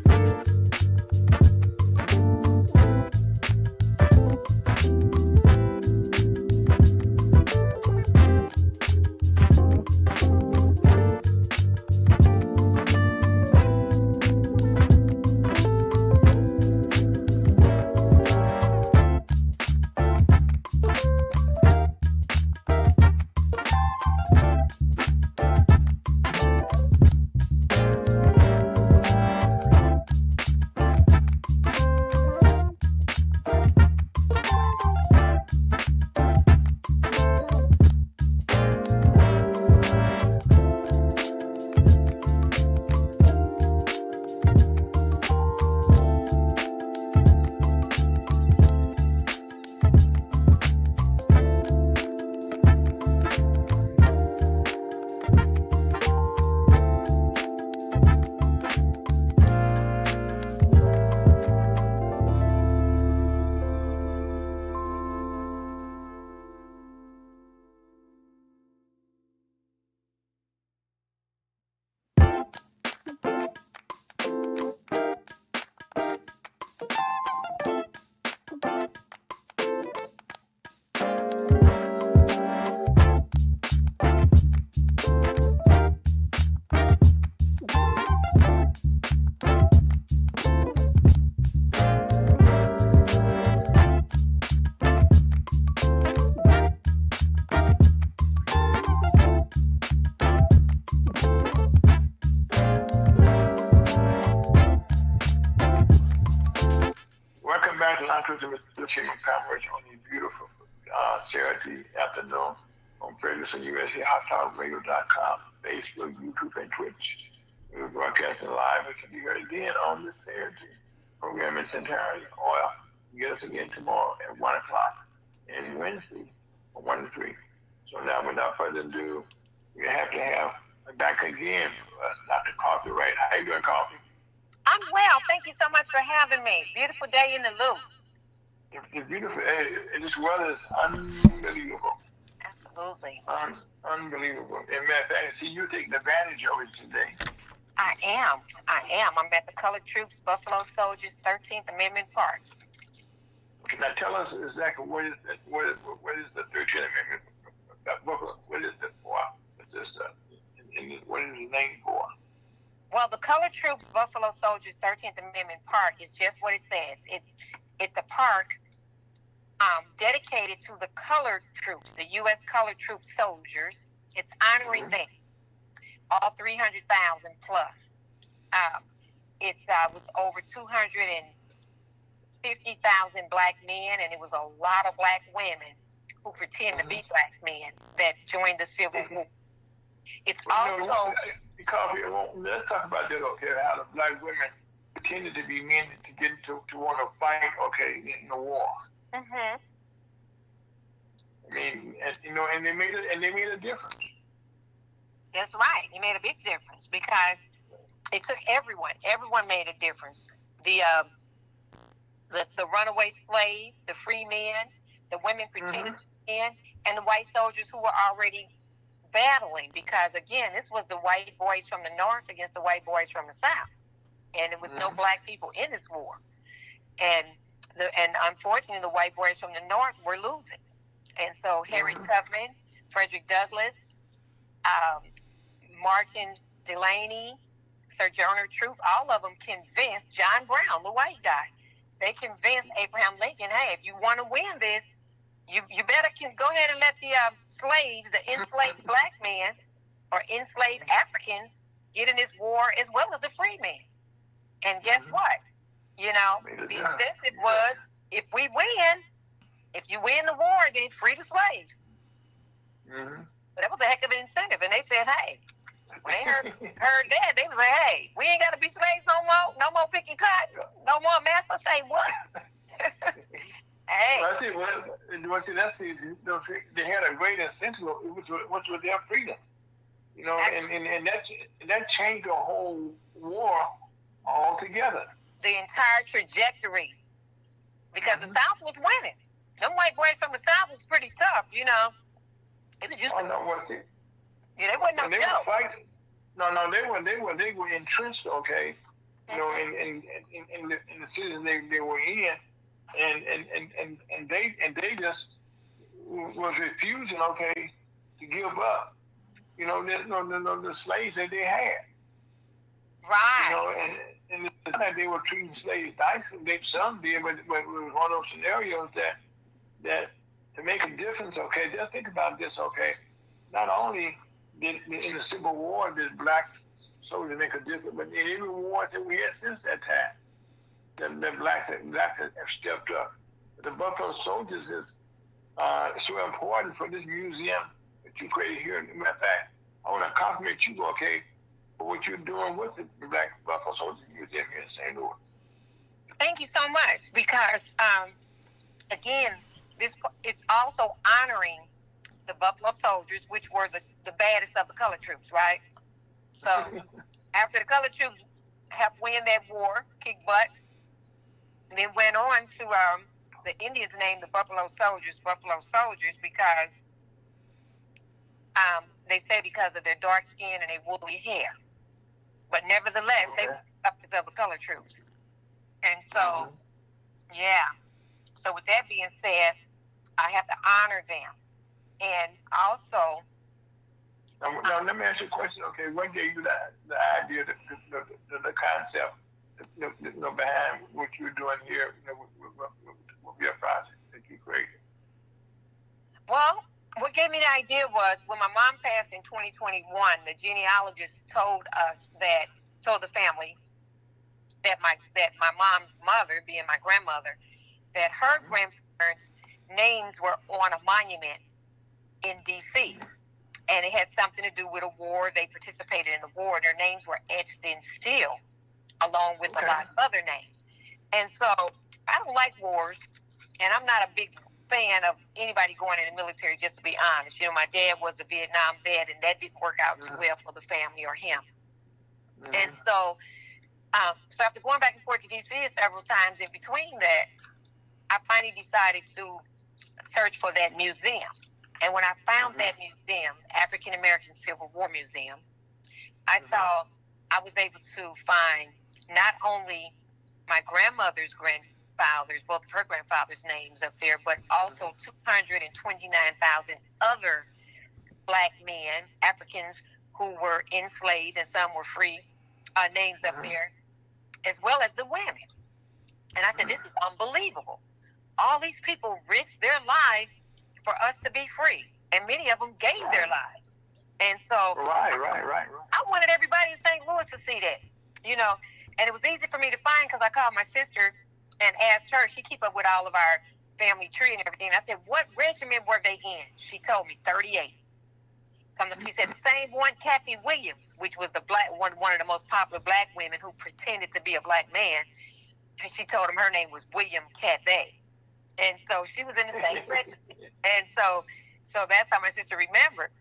Coverage on the beautiful Saturday afternoon on Ferguson USA HotTalkRadio.com, Facebook, YouTube, and Twitch. We're broadcasting live. It can be heard again on this Saturday program in its entirety. Or you get us again tomorrow at 1 o'clock and Wednesday from 1 to 3. So now, without further ado, we have to have back again Dr. Coffee Wright. How you doing, Coffee? I'm well. Thank you so much for having me. Beautiful day in the loop. It's beautiful. This weather is unbelievable. Absolutely. Unbelievable. In matter of fact, see, you're taking advantage of it today. I am. I'm at the Colored Troops, Buffalo Soldiers, 13th Amendment Park. Okay, now tell us exactly what is the 13th Amendment? Buffalo, what is it for? What is the name for? Well, the Colored Troops, Buffalo Soldiers, 13th Amendment Park is just what it says. It's a park dedicated to the colored troops, the U.S. colored troop soldiers. It's honoring them, all 300,000 plus. It was over 250,000 black men, and it was a lot of black women who pretend to be black men that joined the Civil War. It's also... Let's talk about that, okay, how the black women pretended to be men to get to want to fight, okay, in the war. Mm-hmm. I mean, and they made a difference. That's right. It made a big difference because it took everyone. Everyone made a difference. The runaway slaves, the free men, the women pretending to be men, and the white soldiers who were already battling. Because again, this was the white boys from the north against the white boys from the south, and there was no black people in this war. And unfortunately, the white boys from the north were losing. And so Harry Tubman, Frederick Douglass, Martin Delany, Sojourner Truth, all of them convinced John Brown, the white guy. They convinced Abraham Lincoln, hey, if you want to win this, you better can go ahead and let the slaves, the enslaved black men or enslaved Africans, get in this war as well as the free men. And guess what? You know, the incentive was, if we win, if you win the war, then free the slaves. But that was a heck of an incentive. And they said, hey, when they heard that, they was like, hey, we ain't got to be slaves no more. No more picking cotton. No more master. Say what? Hey. Well, they had a great incentive, which was their freedom. You know, and that changed the whole war altogether. The entire trajectory. Because the South was winning. Them white boys from the South was pretty tough, you know. It was just yeah, they wasn't no joke. Were fighting. No, they were entrenched, okay. You know, in the cities they were in, and they just was refusing, okay, to give up. You know, the slaves that they had. Right. You know, and the time they were treating slaves nicely. Some did, but it was one of those scenarios that to make a difference, okay, just think about this, okay. Not only did in the Civil War did black soldiers make a difference, but in every war that we had since that time, the blacks have stepped up. The Buffalo Soldiers is so important for this museum that you created here. As a matter of fact, I want to compliment you, okay, for what you're doing with the Black Buffalo Soldiers Museum here in St. Louis. Thank you so much, because again, it's also honoring the Buffalo Soldiers, which were the baddest of the colored troops, right? So after the colored troops helped win that war, kick butt, and then went on to the Indians named the Buffalo Soldiers because they say because of their dark skin and their woolly hair. But nevertheless, they were the of the colored troops. And so, yeah. So with that being said, I have to honor them. And also... Now let me ask you a question, okay? What gave you the idea, the concept, behind what you're doing here, with your project that you created? Well, what gave me the idea was when my mom passed in 2021, the genealogist told the family that my mom's mother, being my grandmother, that her grandparents' names were on a monument in D.C., and it had something to do with a war. They participated in the war. Their names were etched in steel, along with a lot of other names. And so I don't like wars, and I'm not a big fan of anybody going in the military, just to be honest. You know, my dad was a Vietnam vet, and that didn't work out too well for the family or him. And so after going back and forth to D.C. several times in between that, I finally decided to search for that museum. And when I found that museum, African American Civil War Museum, I was able to find not only my grandmother's grandfathers, both of her grandfathers' names up there, but also 229,000 other black men, Africans who were enslaved and some were free, names up there, as well as the women. And I said, this is unbelievable. All these people risked their lives for us to be free, and many of them gave their lives. And so right. I wanted everybody in St. Louis to see that, you know, and it was easy for me to find because I called my sister and asked her. She keep up with all of our family tree and everything. I said, what regiment were they in? She told me 38. She said the same one, Kathy Williams, which was the black one of the most popular black women who pretended to be a black man. And she told him her name was William Cathay. And so she was in the same regiment. And so that's how my sister remembered.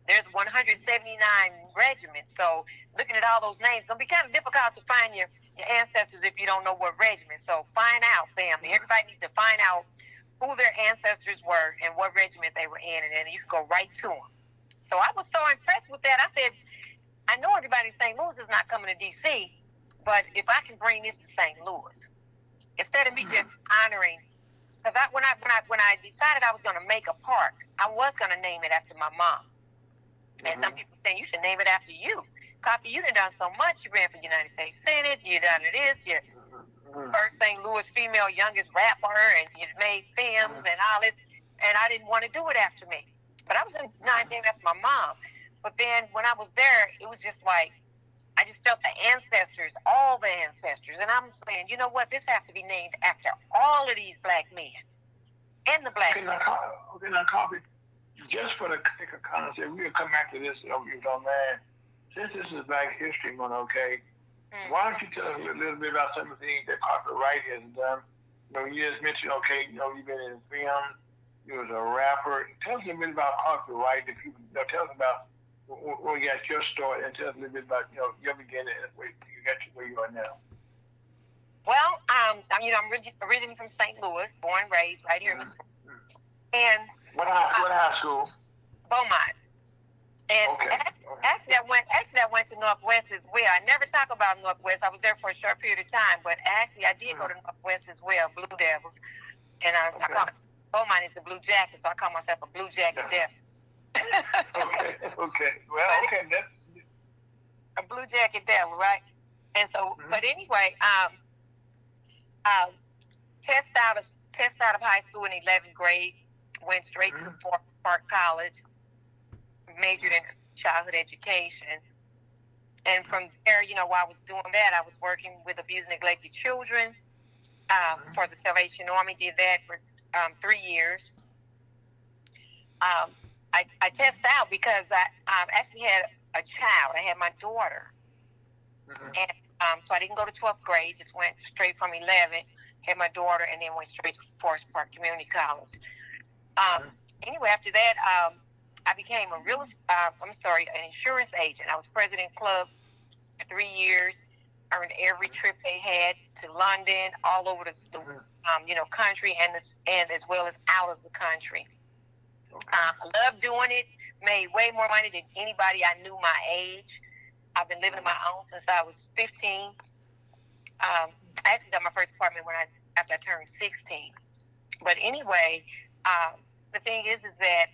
There's 179 regiments. So looking at all those names, it's going to be kind of difficult to find your ancestors if you don't know what regiment. So find out, family. Everybody needs to find out who their ancestors were and what regiment they were in, and then you can go right to them. So I was so impressed with that. I said, I know everybody in St. Louis is not coming to D.C., but if I can bring this to St. Louis, instead of me just honoring, because when I decided I was going to make a park, I was going to name it after my mom. And some people saying you should name it after you. Copy, you done so much. You ran for the United States Senate. You done this. You're first St. Louis female youngest rapper, and you made films and all this. and I didn't want to do it after me. But I was not named after my mom. But then when I was there, it was just like, I just felt the ancestors, all the ancestors. And I'm saying, you know what? This has to be named after all of these black men and the black men. Okay, now, Coffee, just for the sake of context, we'll come back to this if you don't mind. Since this is Black History Month, okay, why don't you tell us a little bit about some of the things that Coffee Wright has done? You know, you just mentioned, okay, you know, you've been in film, you was a rapper. Tell us a little bit about Coffee Wright. If you know, tell us about where you got your story, and tell us a little bit about, you know, your beginning and where you got to where you are now. Well, I'm originally from St. Louis, born and raised right here in Missouri. And what high school? Beaumont. And actually, I went to Northwest as well. I never talk about Northwest. I was there for a short period of time, but actually, I did go to Northwest as well, Blue Devils. And I call it, Beaumont is the Blue Jacket, so I call myself a Blue Jacket Devil. Okay. Well, okay, that's a Blue Jacket Devil, right? And so, but anyway, test out of high school in 11th grade, went straight to Fort Park College, majored in childhood education, and from there, you know, while I was doing that, I was working with abused and neglected children for the Salvation Army. Did that for 3 years. I tested out because I actually had a child. I had my daughter. And so I didn't go to 12th grade, just went straight from 11th, had my daughter, and then went straight to Forest Park Community College. Anyway, after that, I became an insurance agent. I was president club for 3 years, earned every trip they had to London, all over the country, and as well as out of the country. I loved doing it, made way more money than anybody I knew my age. I've been living on my own since I was 15. I actually got my first apartment after I turned 16. But anyway, the thing is that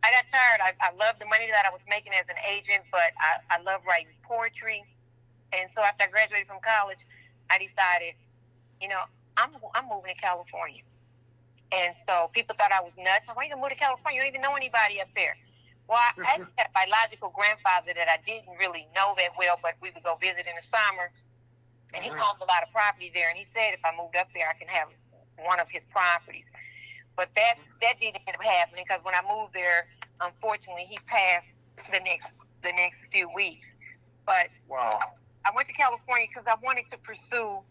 I got tired. I loved the money that I was making as an agent, but I love writing poetry. And so after I graduated from college, I decided, you know, I'm moving to California. And so people thought I was nuts. Why are you going to move to California? You don't even know anybody up there. Well, I actually had a biological grandfather that I didn't really know that well, but we would go visit in the summer. And he owned a lot of property there. And he said if I moved up there, I can have one of his properties. But that didn't end up happening because when I moved there, unfortunately, he passed the next few weeks. But I went to California because I wanted to pursue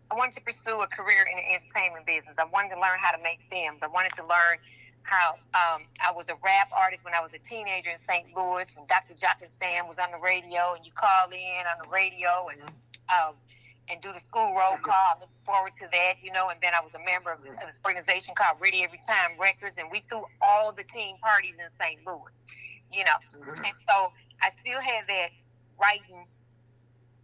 a career in the entertainment business. I wanted to learn how to make films. I wanted to learn how I was a rap artist when I was a teenager in St. Louis, when Dr. Jock and Stan was on the radio, and you call in on the radio and do the school roll call. I look forward to that, you know. And then I was a member of this organization called Ready Every Time Records, and we threw all the teen parties in St. Louis, you know. And so I still had that writing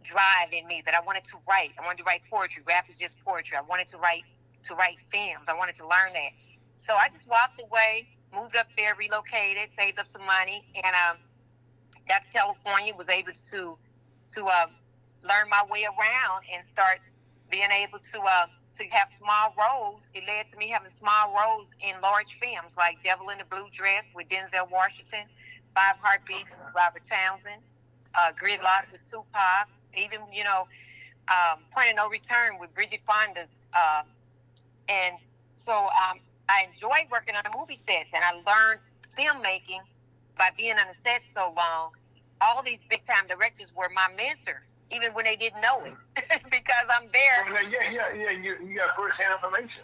drive in me that I wanted to write. I wanted to write poetry. Rap is just poetry. I wanted to write films. I wanted to learn that. So I just walked away, moved up there, relocated, saved up some money, and got to California. Was able to learn my way around and start being able to have small roles. It led to me having small roles in large films like Devil in the Blue Dress with Denzel Washington, 5 Heartbeats with Robert Townsend, Gridlock with Tupac, even, you know, Point of No Return with Bridget Fonda's. And so I enjoyed working on the movie sets, and I learned filmmaking by being on the set so long. All these big-time directors were my mentor, even when they didn't know it, because I'm there. You got first-hand information.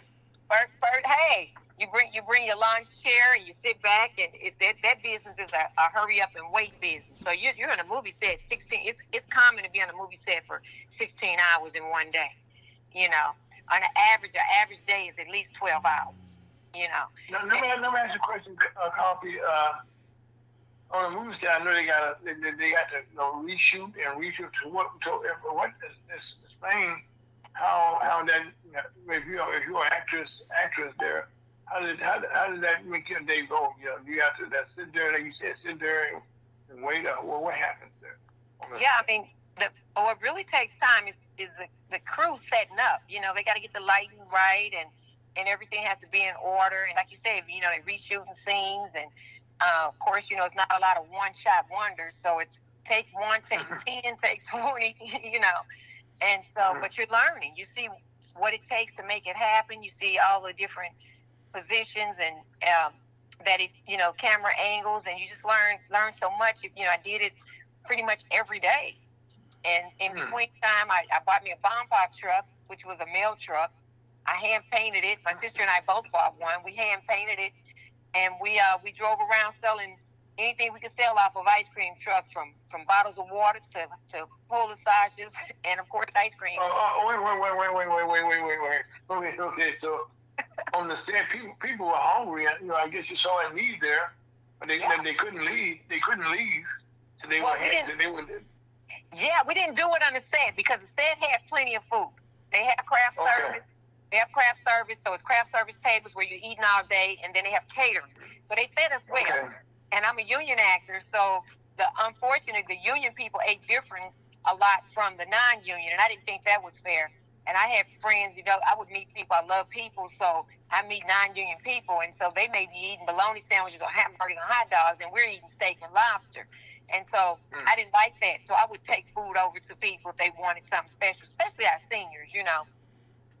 Hey, you bring your lounge chair and you sit back, and that business is a hurry up and wait business. So you're in a movie set 16. It's common to be on a movie set for 16 hours in one day. You know, on an average day is at least 12 hours. You know. Now, let me ask you a question, Coffee. On the movie set, I know they got to reshoot to what explain how that, if you're an actress there, how did that make your day go? You know, you have to sit there, like you said, sit there and wait. Well, what happens there? Yeah, I mean, what really takes time is the crew setting up. You know, they got to get the lighting right, and and everything has to be in order. And like you say, you know, they reshooting scenes, and of course, you know, it's not a lot of one-shot wonders. So it's take one, take 10, take 20, you know. And so, but you're learning. You see what it takes to make it happen. You see all the different positions and that it, you know, camera angles, and you just learn so much. You know, I did it pretty much every day. And in between time, I bought me a bomb pop truck, which was a mail truck. I hand painted it. My sister and I both bought one. We hand painted it, and we drove around selling anything we could sell off of ice cream trucks, from bottles of water to pool massages, and of course ice cream. Wait. Okay, so on the set, people were hungry. You know, I guess you saw a need there, but they couldn't leave. They couldn't leave, so they were. Yeah, we didn't do it on the set because the set had plenty of food. They had craft service. They have craft service, so it's craft service tables where you're eating all day, and then they have catering. So they fed us well. Okay. And I'm a union actor, so unfortunately, the union people ate different a lot from the non-union, and I didn't think that was fair. And I had friends, you know, I would meet people. I love people, so I meet non-union people, and so they may be eating bologna sandwiches or hamburgers and hot dogs, and we're eating steak and lobster. And so I didn't like that. So I would take food over to people if they wanted something special, especially our seniors, you know.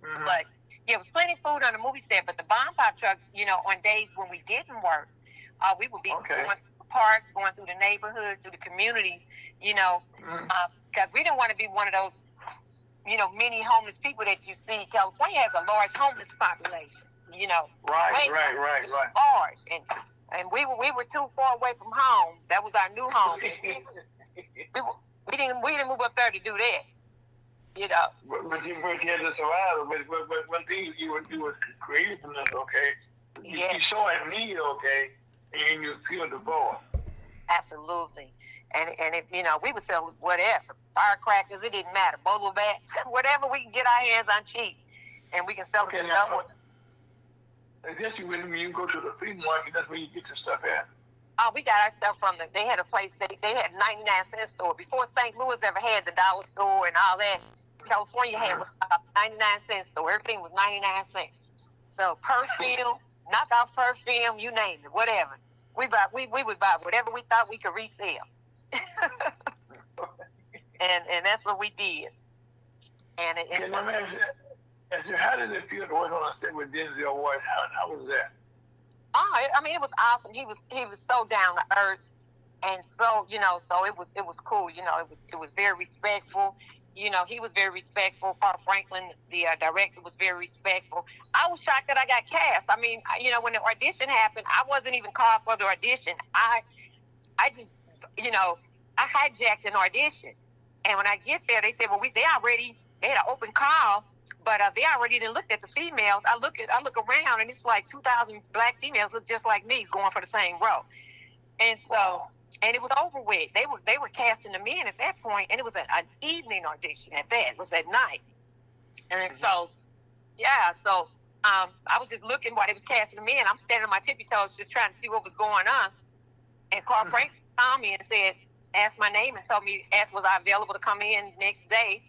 But yeah, it was plenty of food on the movie set. But the bomb pop trucks, you know, on days when we didn't work, we would be going through the parks, going through the neighborhoods, through the communities, you know, because we didn't want to be one of those, you know, many homeless people that you see. California has a large homeless population, you know. Right. Large. And we were too far away from home. That was our new home. we didn't move up there to do that. You know. But you had to survive. But one thing you were creative from this, okay? You saw a need, okay, and you filled the void. Absolutely. And if, you know, we would sell whatever. Firecrackers, it didn't matter. Bolo bats, whatever we can get our hands on cheap. And we can sell it. I guess when you go to the flea market, that's where you get your stuff at. Oh, we got our stuff from they had a place, they had a 99-cent store. Before St. Louis ever had the dollar store and all that, California had a 99-cent store. Everything was 99 cents. So perfume, knockoff perfume, you name it, whatever. We would buy whatever we thought we could resell. and that's what we did. And how did it feel to work on a set with Denzel Ward? How was that? Oh, I mean, it was awesome. He was so down to earth, and so, you know, so it was cool. You know, it was very respectful. You know, he was very respectful. Carl Franklin, the director, was very respectful. I was shocked that I got cast. I mean, you know, when the audition happened, I wasn't even called for the audition. I just, you know, I hijacked an audition, and when I get there, they said, well, they had an open call. But they already done looked at the females. I look around, and it's like 2,000 black females look just like me going for the same role. And so, and it was over with. They were casting the men at that point, and it was an evening audition at that. It was at night. And so, yeah, so I was just looking while they was casting the men. I'm standing on my tippy toes just trying to see what was going on. And Carl Franklin called me and said, asked my name and asked was I available to come in next day.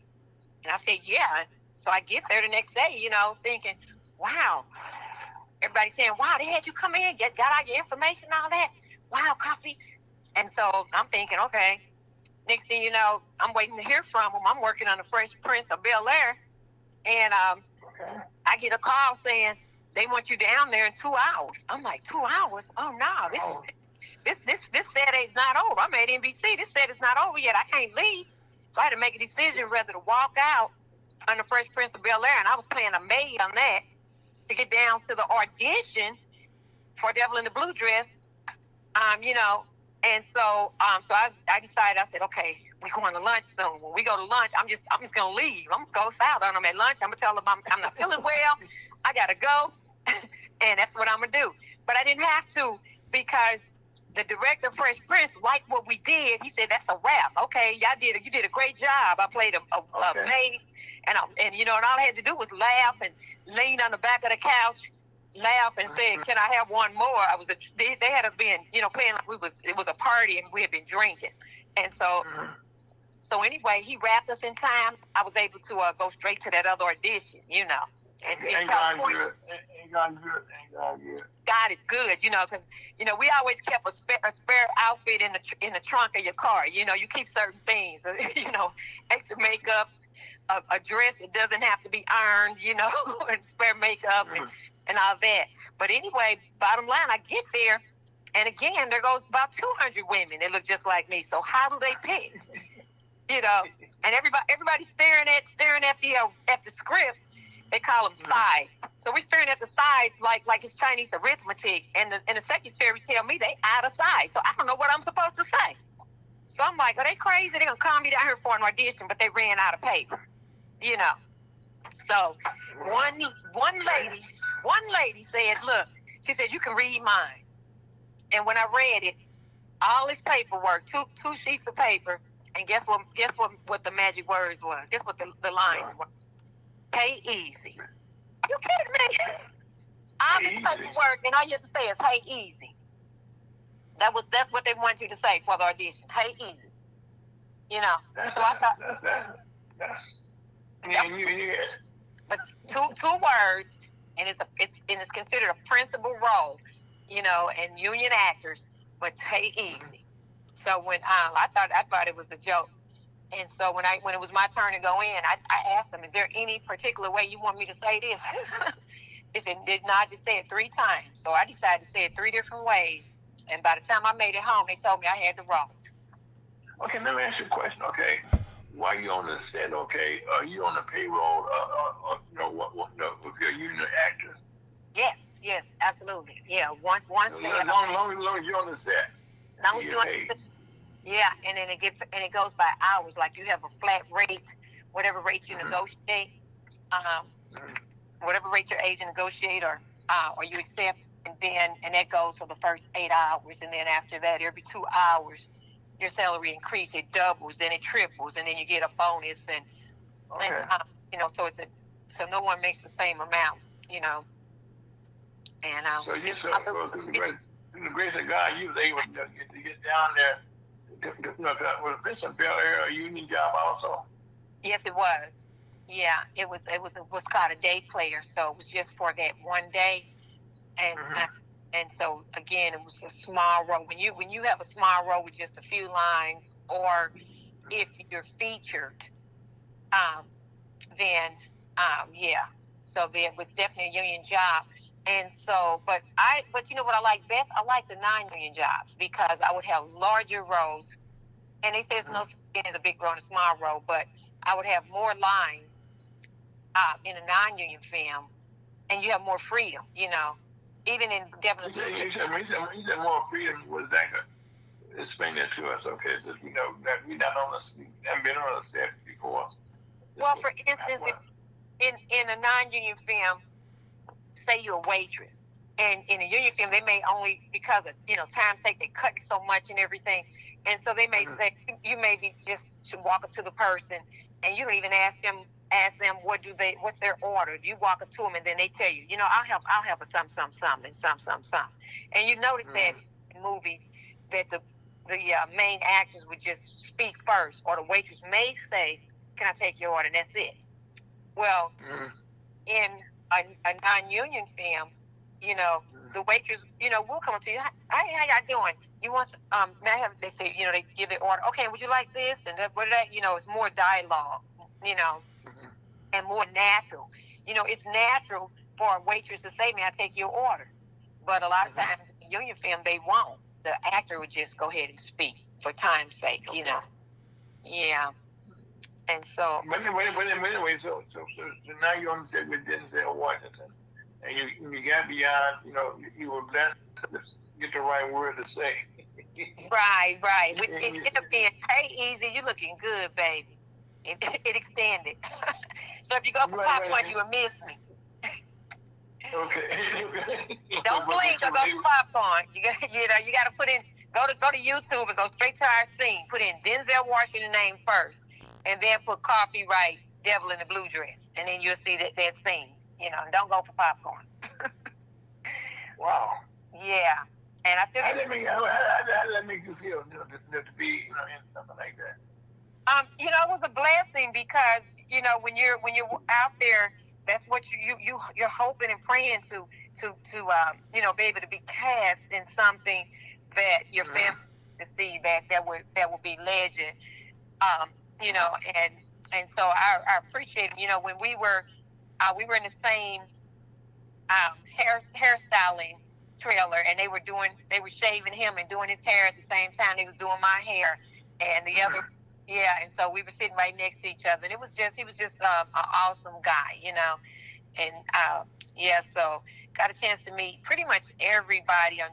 And I said, yeah. So I get there the next day, you know, thinking, wow. Everybody's saying, wow, they had you come in, got all your information and all that. Wow, copy. And so I'm thinking, okay. Next thing you know, I'm waiting to hear from them. I'm working on the Fresh Prince of Bel-Air. And I get a call saying, they want you down there in 2 hours. I'm like, 2 hours? Oh, no, this set is not over. I'm at NBC. This set is not over yet. I can't leave. So I had to make a decision whether to walk out on the Fresh Prince of Bel-Air, and I was playing a maid on that to get down to the audition for Devil in the Blue Dress, you know, and so I decided, I said, okay, we're going to lunch soon. When we go to lunch, I'm just going to leave. I'm going to go south on them at lunch. I'm going to tell them I'm not feeling well. I got to go, and that's what I'm going to do. But I didn't have to because the director of Fresh Prince liked what we did. He said, that's a wrap. Okay, you did a great job. I played a maid. And you know, and all I had to do was laugh and lean on the back of the couch, laugh and say, "Can I have one more?" They had us being, you know, playing like it was a party and we had been drinking, and so anyway, he wrapped us in time. I was able to go straight to that other audition, you know, And ain't gone good. Ain't gone good. Ain't gone good. God is good, because we always kept a spare outfit in the trunk of your car. You keep certain things, extra makeups, a dress that doesn't have to be ironed, and spare makeup and all that. But anyway, bottom line, I get there, and again, there goes about 200 women that look just like me. So how do they pick? And everybody's staring at the script. They call them sides. So we're staring at the sides like it's Chinese arithmetic, and the secretary tell me they out of sides. So I don't know what I'm supposed to say. So I'm like, are they crazy? They're gonna call me down here for an audition, but they ran out of paper. So one lady said, look, she said, you can read mine. And when I read it, all this paperwork, two sheets of paper, and guess what the magic words was? Guess what the lines were? Hey, easy. Are you kidding me? All this paperwork, and all you have to say is, hey, easy. That's what they want you to say for the audition. Hey, easy. So I thought but two words, and it's considered a principal role, and union actors, but hey, easy. So when I thought it was a joke. And so when it was my turn to go in, I asked them, is there any particular way you want me to say this? They said, no, I just say it 3 times. So I decided to say it 3 different ways. And by the time I made it home, they told me I had the wrong. Okay, let me ask you a question, okay? While you on the set, okay, are you on the payroll, with your union actors? Yes, absolutely. Yeah, once. As long as you're on the set. Long as you're on the set. Yeah, and then it goes by hours. Like you have a flat rate, whatever rate you negotiate, whatever rate your agent negotiate or you accept, and that goes for the first 8 hours, and then after that, every 2 hours, your salary increases. It doubles, then it triples, and then you get a bonus, and so no one makes the same amount, And so the grace of God, you was able to get down there. Was this a Bel Air union job also? Yes, it was. Yeah, it was called a day player, so it was just for that one day, and so again, it was a small role. When you have a small role with just a few lines, or if you're featured, then so there was definitely a union job. And so, but you know what I like best? I like the non-union jobs because I would have larger roles. And they say it's no such thing as a big role and a small role, but I would have more lines in a non-union film, and you have more freedom, Even in Devil and Blue. You said more freedom. Was that good? Explain that to us, okay? So that we haven't been on a set before. Well, for instance, in a non-union film, say you're a waitress, and in a union film, they may only, because of time's sake, they cut so much and everything, and so they may say you may be just to walk up to the person, and you don't even ask them what's their order. You walk up to them, and then they tell you, I'll have a some, and you notice that in movies that the main actors would just speak first, or the waitress may say, "Can I take your order?" And that's it. Well, in a non-union film, the waitress, will come up to you. Hey, how y'all doing? You want, may I have, they say, they give the order. Okay, would you like this? And what that, it's more dialogue, and more natural. It's natural for a waitress to say, may I take your order? But a lot of times in union film, they won't. The actor would just go ahead and speak for time's sake, Yeah. And so. But anyway, so now you're on set with Denzel Washington, and you got beyond, you were blessed to get the right word to say. Right. Which it ended up being, hey, easy, you looking good, baby. It extended. So if you go for popcorn, you will miss me. Okay. Don't blink or go for popcorn. You got to put in, go to YouTube and go straight to our scene. Put in Denzel Washington name first. And then put Coffee Wright, Devil in the Blue Dress. And then you'll see that scene. And don't go for popcorn. Wow. Yeah. And I still how did that make you feel to be in something like that? It was a blessing because, when you're out there that's what you're hoping and praying to be able to be cast in something that your family to see that will be legend. And so I appreciate him. When we were in the same hairstyling trailer, and they were shaving him and doing his hair at the same time. They was doing my hair, and the other, yeah. And so we were sitting right next to each other, and he was just an awesome guy, And so got a chance to meet pretty much everybody on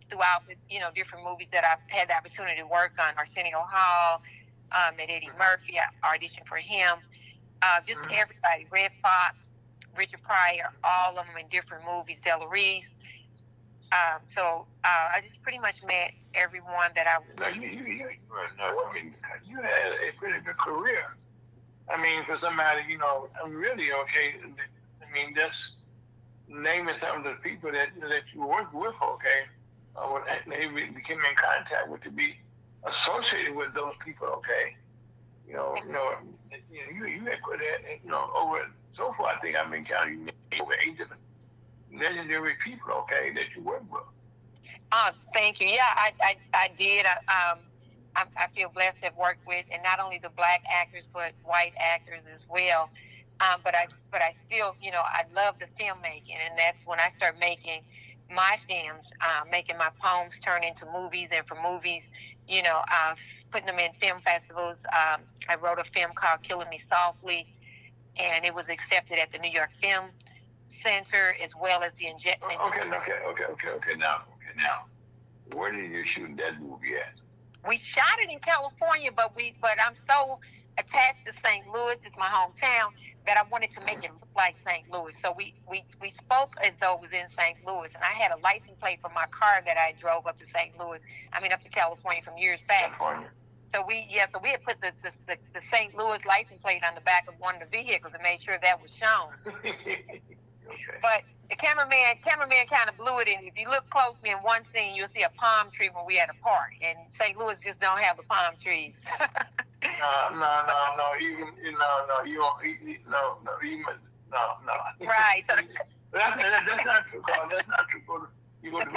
throughout the different movies that I've had the opportunity to work on. Arsenio Hall, met Eddie Murphy. I auditioned for him. Just everybody. Red Fox, Richard Pryor, all of them in different movies. Della Reese. So I just pretty much met everyone that I. No, you had a pretty good career. I mean, for somebody, I'm really okay. I mean, just naming some of the people that you work with, okay, when they became in contact with, to be associated with those people, okay. You had put that, over so far. I think I've been counting over 8 different legendary people, okay, that you work with. Thank you. Yeah, I did. I feel blessed to have worked with, and not only the black actors, but white actors as well. But I still, I love the filmmaking, and that's when I start making my films, making my poems turn into movies, and for movies, putting them in film festivals. I wrote a film called Killing Me Softly, and it was accepted at the New York Film Center as well as the Okay. Now, where did you shoot that movie at? We shot it in California, but I'm so attached to St. Louis. It's my hometown that I wanted to make it look like St. Louis. So we spoke as though it was in St. Louis, and I had a license plate for my car that I drove up to California from years back. California. So we had put the St. Louis license plate on the back of one of the vehicles and made sure that was shown. Okay. But the cameraman kind of blew it in. If you look closely in one scene, you'll see a palm tree when we at a park, and St. Louis just don't have the palm trees. No. Right. So that's not true, Carl. That's not true. You go to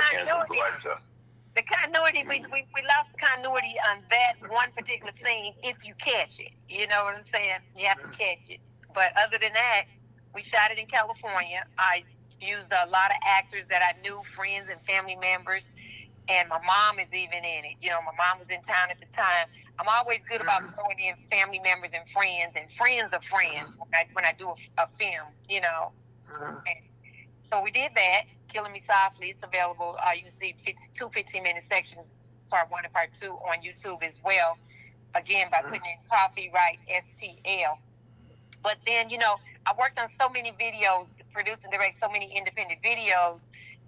the continuity, we lost the continuity on that one particular scene if you catch it. You know what I'm saying? You have to catch it. But other than that, we shot it in California. I used a lot of actors that I knew, friends and family members, and my mom is even in it. My mom was in town at the time. I'm always good about throwing in family members and friends of friends when I do a film, And so we did that, Killing Me Softly. It's available. You can see 2 15-minute sections, part 1 and part 2, on YouTube as well. Again, by putting in Coffee Wright STL. But then, I worked on so many videos, produced and direct so many independent videos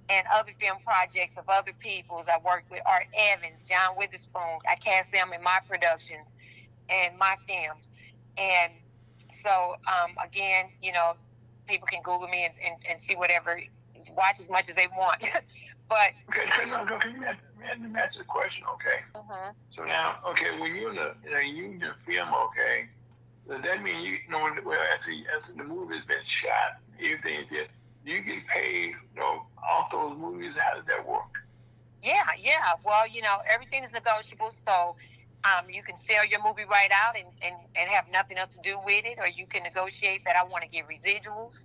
and other film projects of other people's. I worked with Art Evans, John Witherspoon. I cast them in my productions and my films. And so, again, people can Google me and see whatever, watch as much as they want. But okay, let me ask you a question, okay? So now, when you're in a union film, okay, does that mean as the movie has been shot, everything is there, you get paid, off those movies? How does that work? Yeah. Well, everything is negotiable, so you can sell your movie right out and have nothing else to do with it, or you can negotiate that I want to get residuals.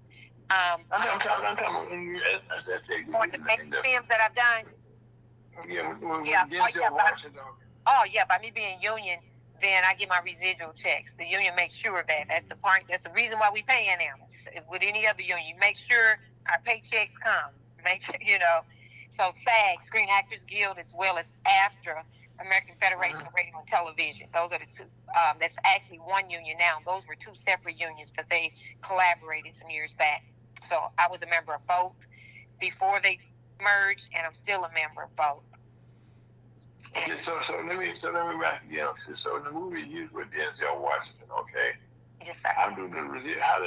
I'm talking for the main films that I've done. By me being union, then I get my residual checks. The union makes sure of that. That's the reason why we paying them. With any other union, you make sure our paychecks come. Make sure, So SAG, Screen Actors Guild, as well as AFTRA, American Federation of Radio and Television. Those are the two. That's actually one union now. Those were 2 separate unions, but they collaborated some years back. So I was a member of both before they merged, and I'm still a member of both. Okay, so let me back again. So the movie used with Denzel Washington, okay? Yes, sir. I'm doing the residual. How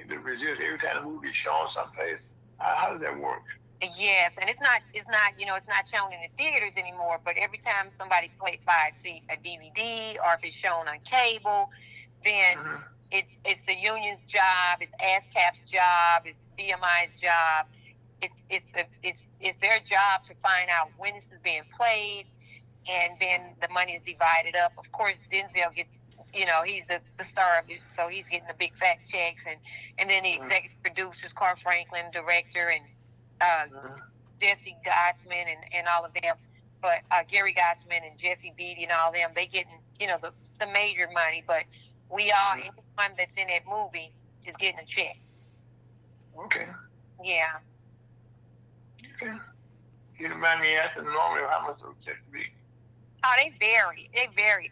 the residual every time the movie is shown someplace. How does that work? Yes, and it's not shown in the theaters anymore. But every time somebody buys a DVD, or if it's shown on cable, then it's the union's job, it's ASCAP's job, it's BMI's job. It's their job to find out when this is being played, and then the money is divided up. Of course, Denzel gets, he's the star of it, so he's getting the big fat checks, and then the executive producers, Carl Franklin, director, and Jesse Gottsman and all of them. But Gary Gottsman and Jesse Beatty and all of them, they getting, the major money. But we all, anyone that's in that movie is getting a check. Okay. Yeah. Okay. You don't mind me asking normally how much those checks be? Oh, they vary.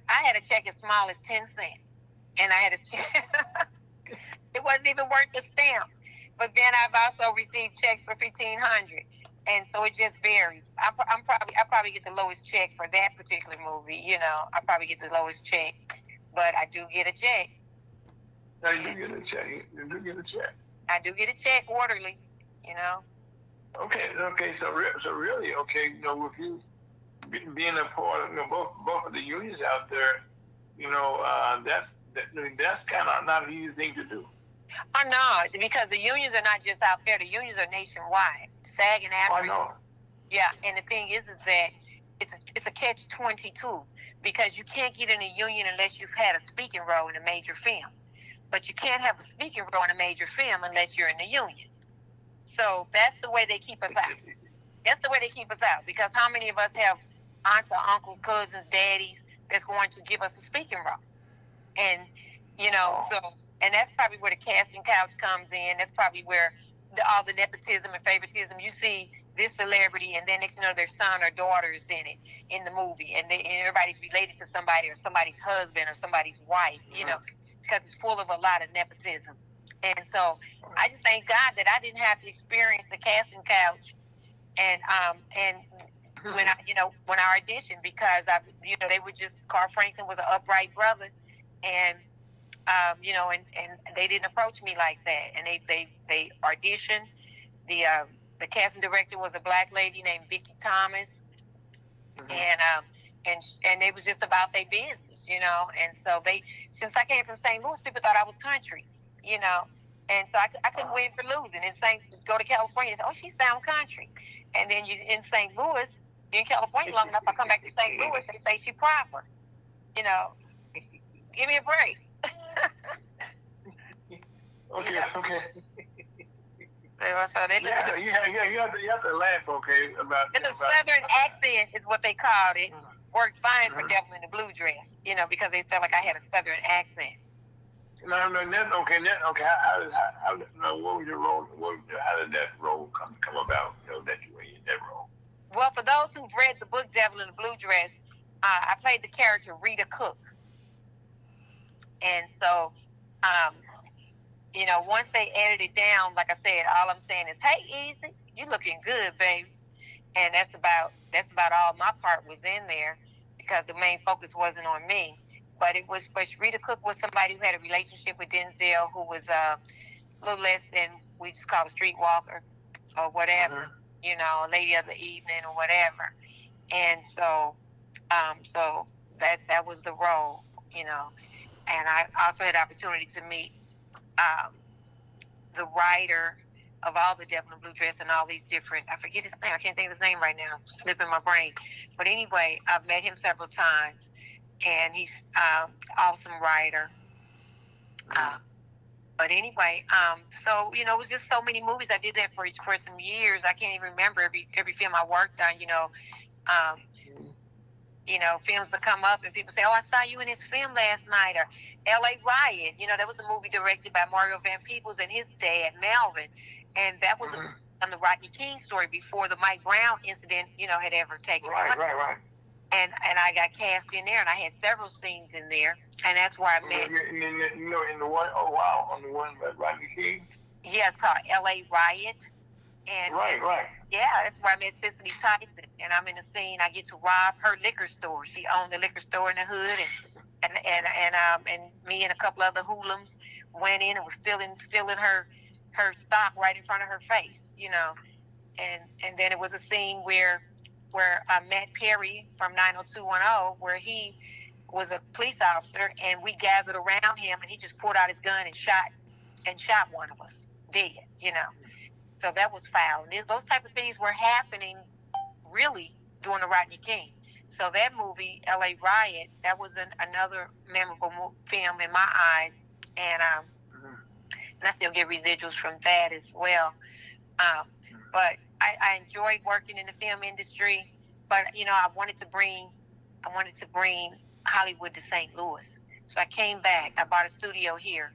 I had a check as small as 10 cents. And I had a check. It wasn't even worth the stamp. But then I've also received checks for $1,500. And so it just varies. I probably get the lowest check for that particular movie. I probably get the lowest check. But I do get a check. No, you do get a check. You do get a check. I do get a check quarterly, Okay. So really, okay, with you being a part of both of the unions out there, that's kind of not an easy thing to do. Oh no, because the unions are not just out there. The unions are nationwide. SAG and AFTRA. I know. Yeah, and the thing is that it's a catch-22 because you can't get in a union unless you've had a speaking role in a major film. But you can't have a speaking role in a major film unless you're in the union. So that's the way they keep us out. That's the way they keep us out, because how many of us have aunts or uncles, cousins, daddies that's going to give us a speaking role? And, and that's probably where the casting couch comes in. That's probably where all the nepotism and favoritism. You see this celebrity, and then next you know their son or daughter is in it, in the movie, and everybody's related to somebody or somebody's husband or somebody's wife, because it's full of a lot of nepotism. And so I just thank God that I didn't have to experience the casting couch and when I auditioned, because they were just, Carl Franklin was an upright brother, and and they didn't approach me like that. And they auditioned. The casting director was a black lady named Vicki Thomas, and it was just about their business, And so since I came from St. Louis, people thought I was country, And so I couldn't win for losing. Go to California and say, oh, she sound country. And then you in St. Louis, you're in California long enough, I come back to St. Louis, they say she proper. Give me a break. Okay. So they you have to laugh, okay, about the Southern accent is what they called it. Worked fine for Devil in the Blue Dress, because they felt like I had a Southern accent. No, okay. What was your role? How did that role come about? That you were in that role. Well, for those who've read the book Devil in the Blue Dress, I played the character Rita Cook, and so, once they edited it down, like I said, all I'm saying is, "Hey, Easy, you looking good, baby," and that's about all my part was in there, because the main focus wasn't on me. But Rita Cook was somebody who had a relationship with Denzel, who was a little less than, we just call a streetwalker or whatever, a lady of the evening or whatever. And so, that was the role, And I also had the opportunity to meet the writer of all the Devil in the Blue Dress and all these different, I forget his name, I can't think of his name right now, slipping my brain. But anyway, I've met him several times. And he's awesome writer. But anyway, so it was just so many movies. I did that for some years. I can't even remember every film I worked on. Films that come up and people say, "Oh, I saw you in this film last night," or L.A. Riot. That was a movie directed by Mario Van Peebles and his dad Melvin, and that was on the Rodney King story before the Mike Brown incident, had ever taken place. Right. And I got cast in there, and I had several scenes in there, and that's where I met. In the one, oh wow, on the one by Rodney King. Yeah, it's called L.A. Riot. And right. Yeah, that's where I met Cicely Tyson, and I'm in the scene. I get to rob her liquor store. She owned the liquor store in the hood, and me and a couple other hoodlums went in and was still in her stock right in front of her face, And then it was a scene where Matt Perry from 90210, where he was a police officer, and we gathered around him, and he just pulled out his gun and shot one of us dead. So that was foul. And those type of things were happening really during the Rodney King. So that movie, L.A. Riot, that was another memorable film in my eyes, and I still get residuals from that as well. But I enjoyed working in the film industry. But I wanted to bring Hollywood to St. Louis. So I came back. I bought a studio here,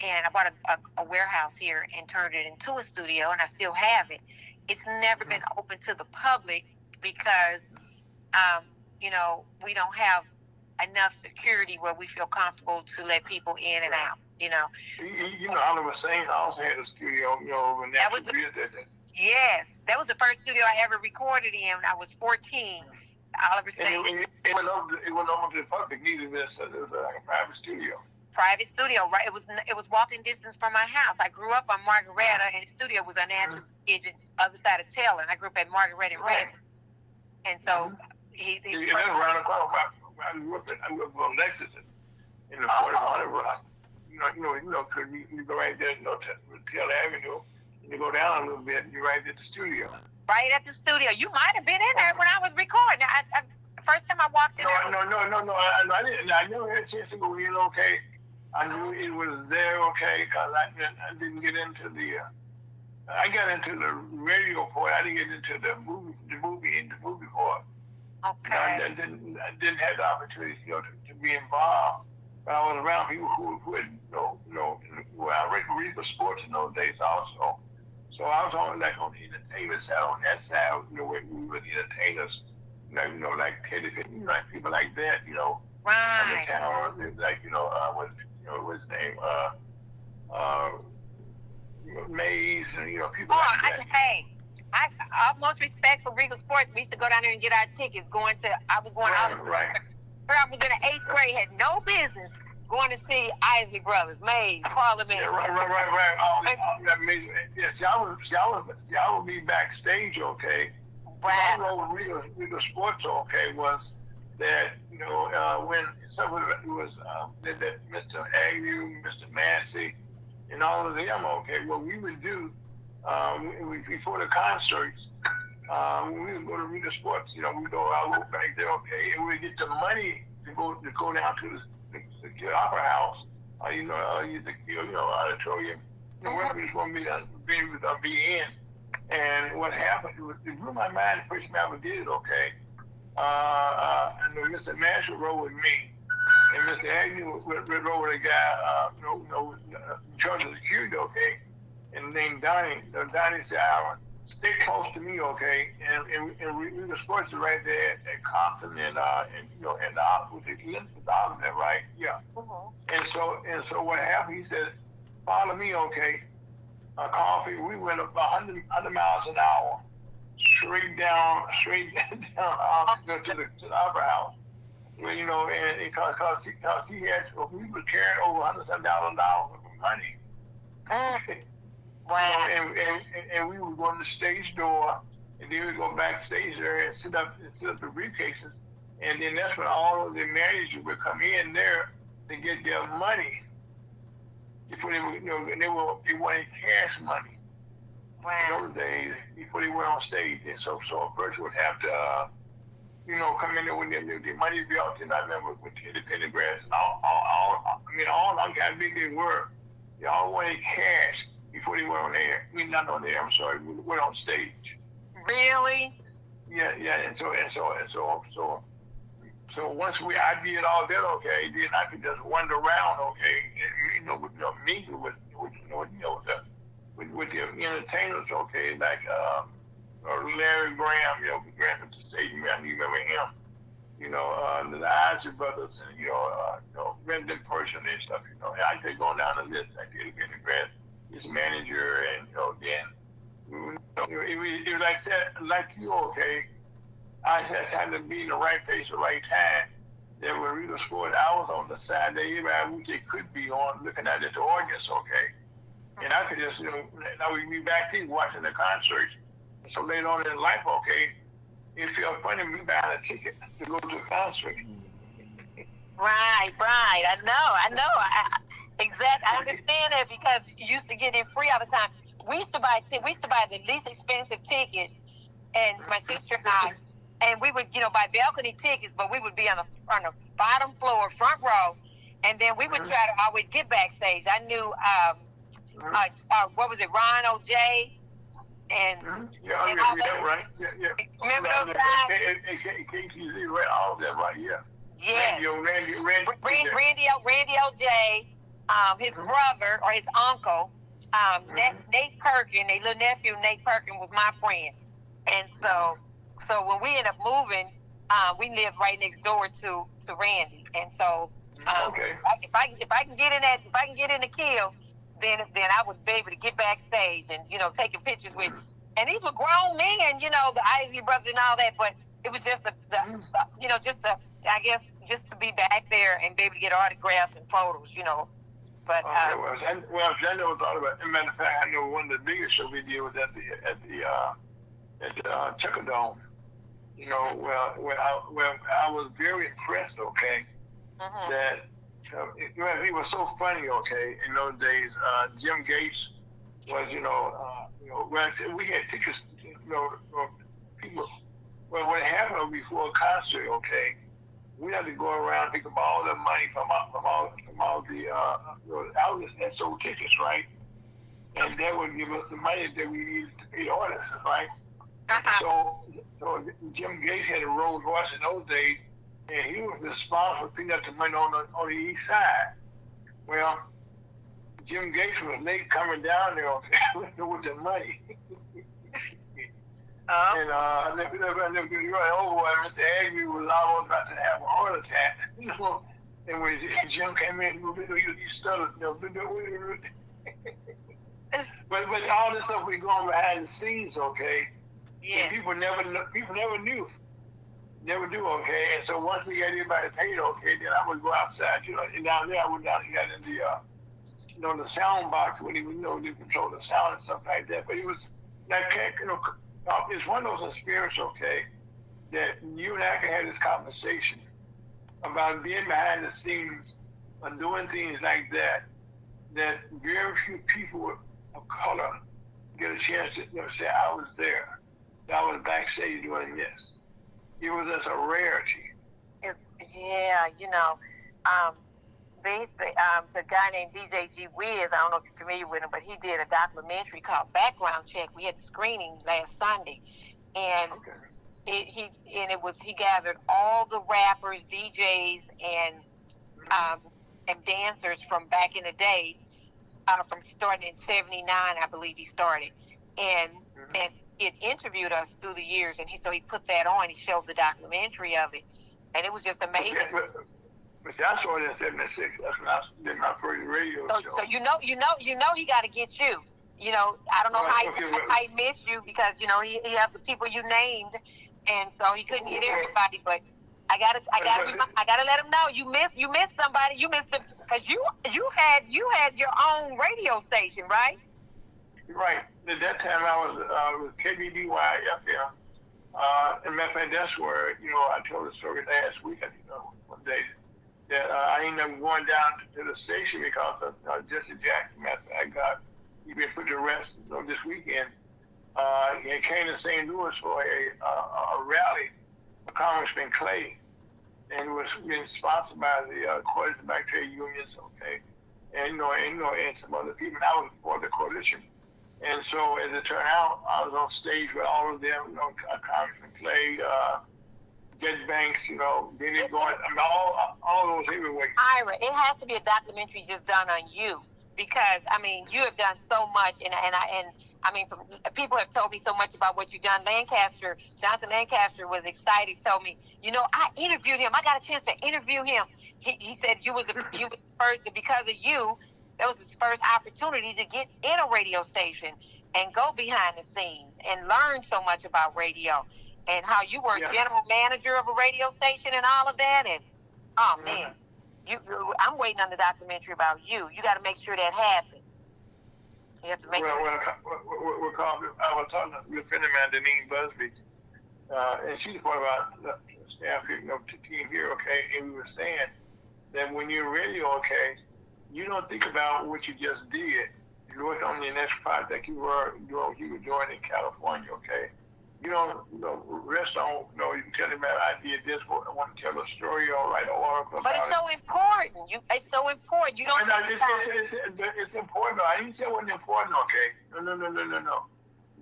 and I bought a warehouse here and turned it into a studio, and I still have it. It's never been open to the public because, we don't have enough security where we feel comfortable to let people in and out. Oliver Saint also had a studio, over in that. Yes, that was the first studio I ever recorded in when I was 14. Oliver Saint. It went over to the public. Neither this. It was like a private studio. Private studio, right? It was walking distance from my house. I grew up on Margaretta, and the studio was on Angela Ridge, other side of Taylor, and I grew up at Margaretta and Red. And so he around the corner. I grew up on Lexington in the 4100 block. Cause you go right there, Taylor Avenue, and you go down a little bit, and you're right at the studio. Right at the studio. You might have been in there when I was recording. First time I walked in there. No. I didn't. I never had a chance to go in. Okay, I knew it was there. Okay, because I didn't get into the. I got into the radio part. I didn't get into the movie part. Okay. I didn't have the opportunity, to be involved. But I was around people who had, who I read the sports in those days also. So I was on the entertainment side, on that side, where we were the entertainers, like Teddy, like people like that, Right. Like, what's his name, Mays, and, people like that. I utmost respect for Regal Sports. We used to go down there and get our tickets. I was going out. Right. I was in the 8th grade, had no business going to see Isley Brothers, Mays, Parliament. Yeah, right. That amazing. Yes, y'all would be backstage, okay? Right. My role with Regal Sports, okay, was that, when some of it was that Mr. Agnew, Mr. Massey, and all of them, okay, what we would do before the concerts, we would go to Regal Sports, we go out back there, okay, and we get the money to go down to the opera house, the auditorium, wherever we just want to be in. And what happened, it blew my mind the first time I ever did it, okay? And Mr. Marshall rode with me, and Mr. Agnew rode with a guy, in charge of security, okay? And named Donnie. Donnie said, Aaron, stay close to me, okay? And we were supposed to right there at Compton and with the Olive there, right? Yeah. Mm-hmm. And so what happened? He said, follow me, okay? Coffee. We went up 100 miles an hour, straight down to the opera house. Well, and because he had, we were carrying over $107,000 of money. Wow. And we would go to the stage door, and then we'd go backstage there and sit up the briefcases, and then that's when all of the managers would come in there to get their money. Before they were, they wanted cash money. Wow. In those days, before they went on stage, and so a person would have to, come in there with their money belt, and I remember with the independent grass, and all how big they were. They all wanted cash before they went on air. I mean, not on air, I'm sorry, we went on stage. Really? Yeah, and so once I did all that, okay, then I could just wander around, okay, and, mingle with the entertainers, okay, like Larry Graham, Graham at the stage, you remember him, the Isaac Brothers, and Brendan Person and stuff, I could go down the list. I did again, his manager, and it was like that, like you, okay. I had to be in the right place at the right time. Then when Regal Sports, I was on the side that everybody wish they could be on, looking at the audience, okay. And I could just, now we'd be backstage watching the concerts. So later on in life, okay, it felt funny me buying a ticket to go to a concert. Right. I know. Exactly. I understand that because you used to get in free all the time. We used to buy the least expensive tickets, and my sister and I, and we would, buy balcony tickets, but we would be on the bottom floor, front row, and then we would try to always get backstage. I knew, what was it, Ron O.J. and right. Yeah. Remember those guys? KTZ, right? All of them, right? Yeah. Yeah. Randy O.J., his brother or his uncle, Nate Perkin, their little nephew, Nate Perkin, was my friend. And so when we ended up moving, we lived right next door to Randy. And so if I can get in the kill, then I would be able to get backstage and taking pictures with. And these were grown men, the Isley brothers and all that. But it was just just to be back there and be able to get autographs and photos, But I never thought about it. As a matter of fact, I know one of the biggest shows we did was at the Checker Dome. I was very impressed. That he was so funny. In those days, Jim Gates was we had tickets. People. Well, what happened before a concert? We had to go around and pick up all the money from all the outlets that sold tickets, right? And that would give us the money that we needed to pay the artists, right? So Jim Gates had a Rolls Royce in those days, and he was responsible for picking up the money on the east side. Well, Jim Gates was late coming down there with the money. And I never over and Mr. Agnew was almost about to have a heart attack. And when Jim came in, he stuttered. But all this stuff we going behind the scenes, Yeah. And people never knew. Never do, And so once we got everybody paid, then I would go outside, and down there I went down and got in the sound box when he was, they control the sound and stuff like that. But it was like, it's one of those experiences, that you and I can have this conversation about being behind the scenes and doing things like that very few people of color get a chance to say, I was there. I was backstage doing this. It was just a rarity. The guy named DJ G Wiz, I don't know if you're familiar with him, but he did a documentary called Background Check. We had the screening last Sunday, and he gathered all the rappers, DJs, and dancers from back in the day, from starting in '79, I believe he started, and he had interviewed us through the years, and he put that on. He showed the documentary of it, and it was just amazing. But that's what in '76. That's when I did my first radio show. So he got to get you. I don't know how he missed you because he has the people you named, and so he couldn't get everybody. But I gotta let him know you missed somebody. You missed them because you had your own radio station, right? Right. At that time I was with KBDY FM. And matter of fact, that's where I told the story last week. One day. That I ended up going down to the station because of Jesse Jackson. He been put to rest this weekend. He came to St. Louis for a rally for Congressman Clay, and it was being sponsored by the Coalition of Black Trade Unions, and some other people. And I was for the coalition, and so as it turned out, I was on stage with all of them. Congressman Clay. Judge Banks, Benny going, all those heavyweights. Ira, it has to be a documentary just done on you because you have done so much, and people have told me so much about what you've done. Johnson Lancaster was excited, told me, I interviewed him. I got a chance to interview him. He said you was the first, because of you, that was his first opportunity to get in a radio station and go behind the scenes and learn so much about radio. And how you were general manager of a radio station and all of that, and man, I'm waiting on the documentary about you. You got to make sure that happens. You have to make sure. I was talking to a friend of mine, Deneen Busby, and she's part of our staff here, team here, and we were saying that when you're radio, okay, you don't think about what you just did. You work on your next project you were doing in California, okay? You don't rest on, you tell them that I did this, I want to tell a story or write an article. But it's so important. It's so important. You don't it's important. I didn't say it wasn't important, okay? No.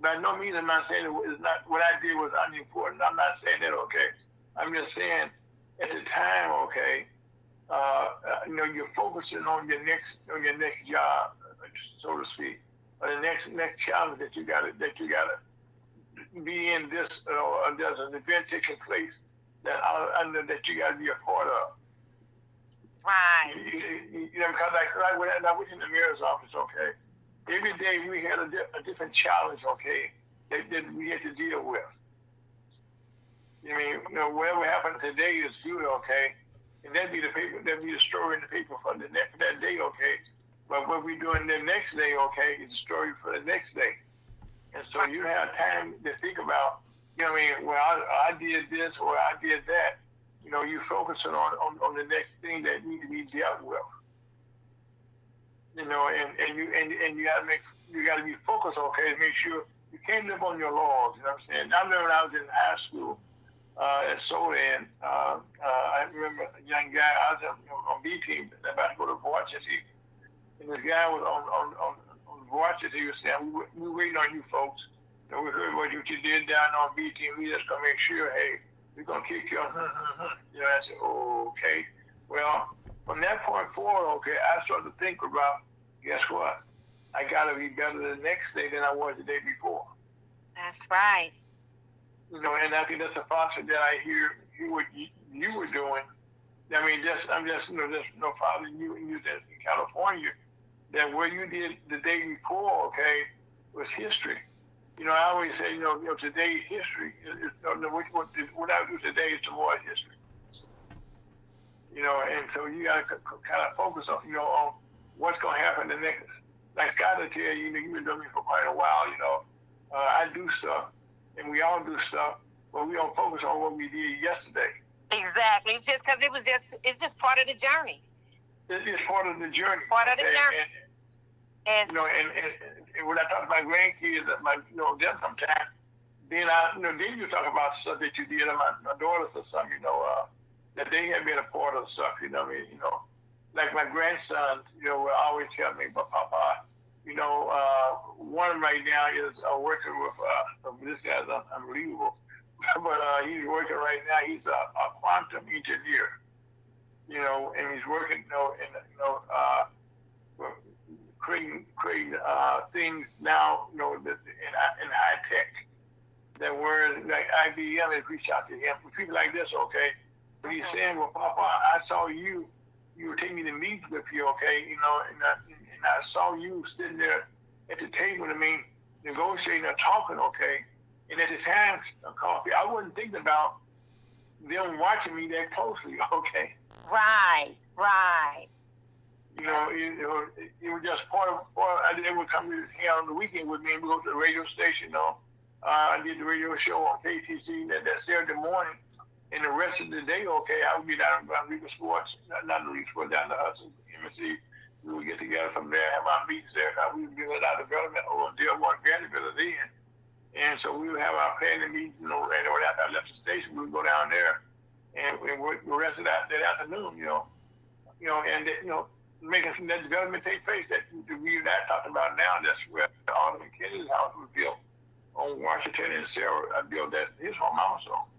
By no means am I saying it's not, what I did was unimportant. I'm not saying that, okay? I'm just saying at the time, okay, you're focusing on your next job, so to speak, or the next challenge that you gotta be in. This there's an event taking place that you gotta be a part of. Right. Because like when I was in the mayor's office, okay, every day we had a different challenge, okay, that we had to deal with. I mean, whatever happened today is good, okay, and that'd be the story in the paper for that day, okay. But what we're doing the next day, okay, is a story for the next day. And so you have time to think about, well, I did this or I did that. You're focusing on the next thing that needs to be dealt with. And you gotta be focused, okay, to make sure you can't live on your laurels. You know what I'm saying? I remember when I was in high school at Solon, I remember a young guy. I was on B team about to go to varsity, and this guy was on varsity. He was saying, "We waiting on you folks. We heard what you did down on B team. We just gonna make sure, hey, we're gonna kick you." I said, "Oh, okay." Well, from that point forward, okay, I started to think about, guess what? I gotta be better the next day than I was the day before. That's right. And I think that's a philosophy that I hear what you were doing. I mean, I'm just following you in California, that what you did the day before, okay, was history. I always say, today's history. What I do today is tomorrow's history. And so you got to kind of focus on, on what's going to happen the next. Like Scott will tell you, you've been doing me for quite a while, I do stuff, and we all do stuff, but we don't focus on what we did yesterday. Exactly. It's just because it's just part of the journey. It's part of the journey. Part of the journey. And when I talk to my grandkids, them sometimes, then then you talk about stuff that you did, and my daughters or something, that they have been a part of stuff, like my grandsons, will always tell me, but Papa, one right now is working with, this guy's unbelievable, but he's working right now, he's a quantum engineer, and he's working, creating things now, in high tech, that were like IBM has reached out to him, with people like this, okay. But he's saying, well, Papa, I saw you were taking me to meet with you, okay, and I saw you sitting there at the table, negotiating or talking, okay, and at the time, Coffee, I wasn't thinking about them watching me that closely, okay. Right. It was just part of, they would come here on the weekend with me and we go to the radio station, I did the radio show on KTC that Saturday morning. And the rest of the day, okay, I would be down at Regal Sports, not Regal Sports, down to Hudson, MSC. We would get together from there, have our meetings there. We would get our development over Delmar Vanderbilt then. And so we would have our planning meetings, and after I left the station, we would go down there and work the rest of that afternoon, making that development take place that we and I talked about now. That's where Alderman Kennedy's house was built on Washington and Sarah. I built his home also.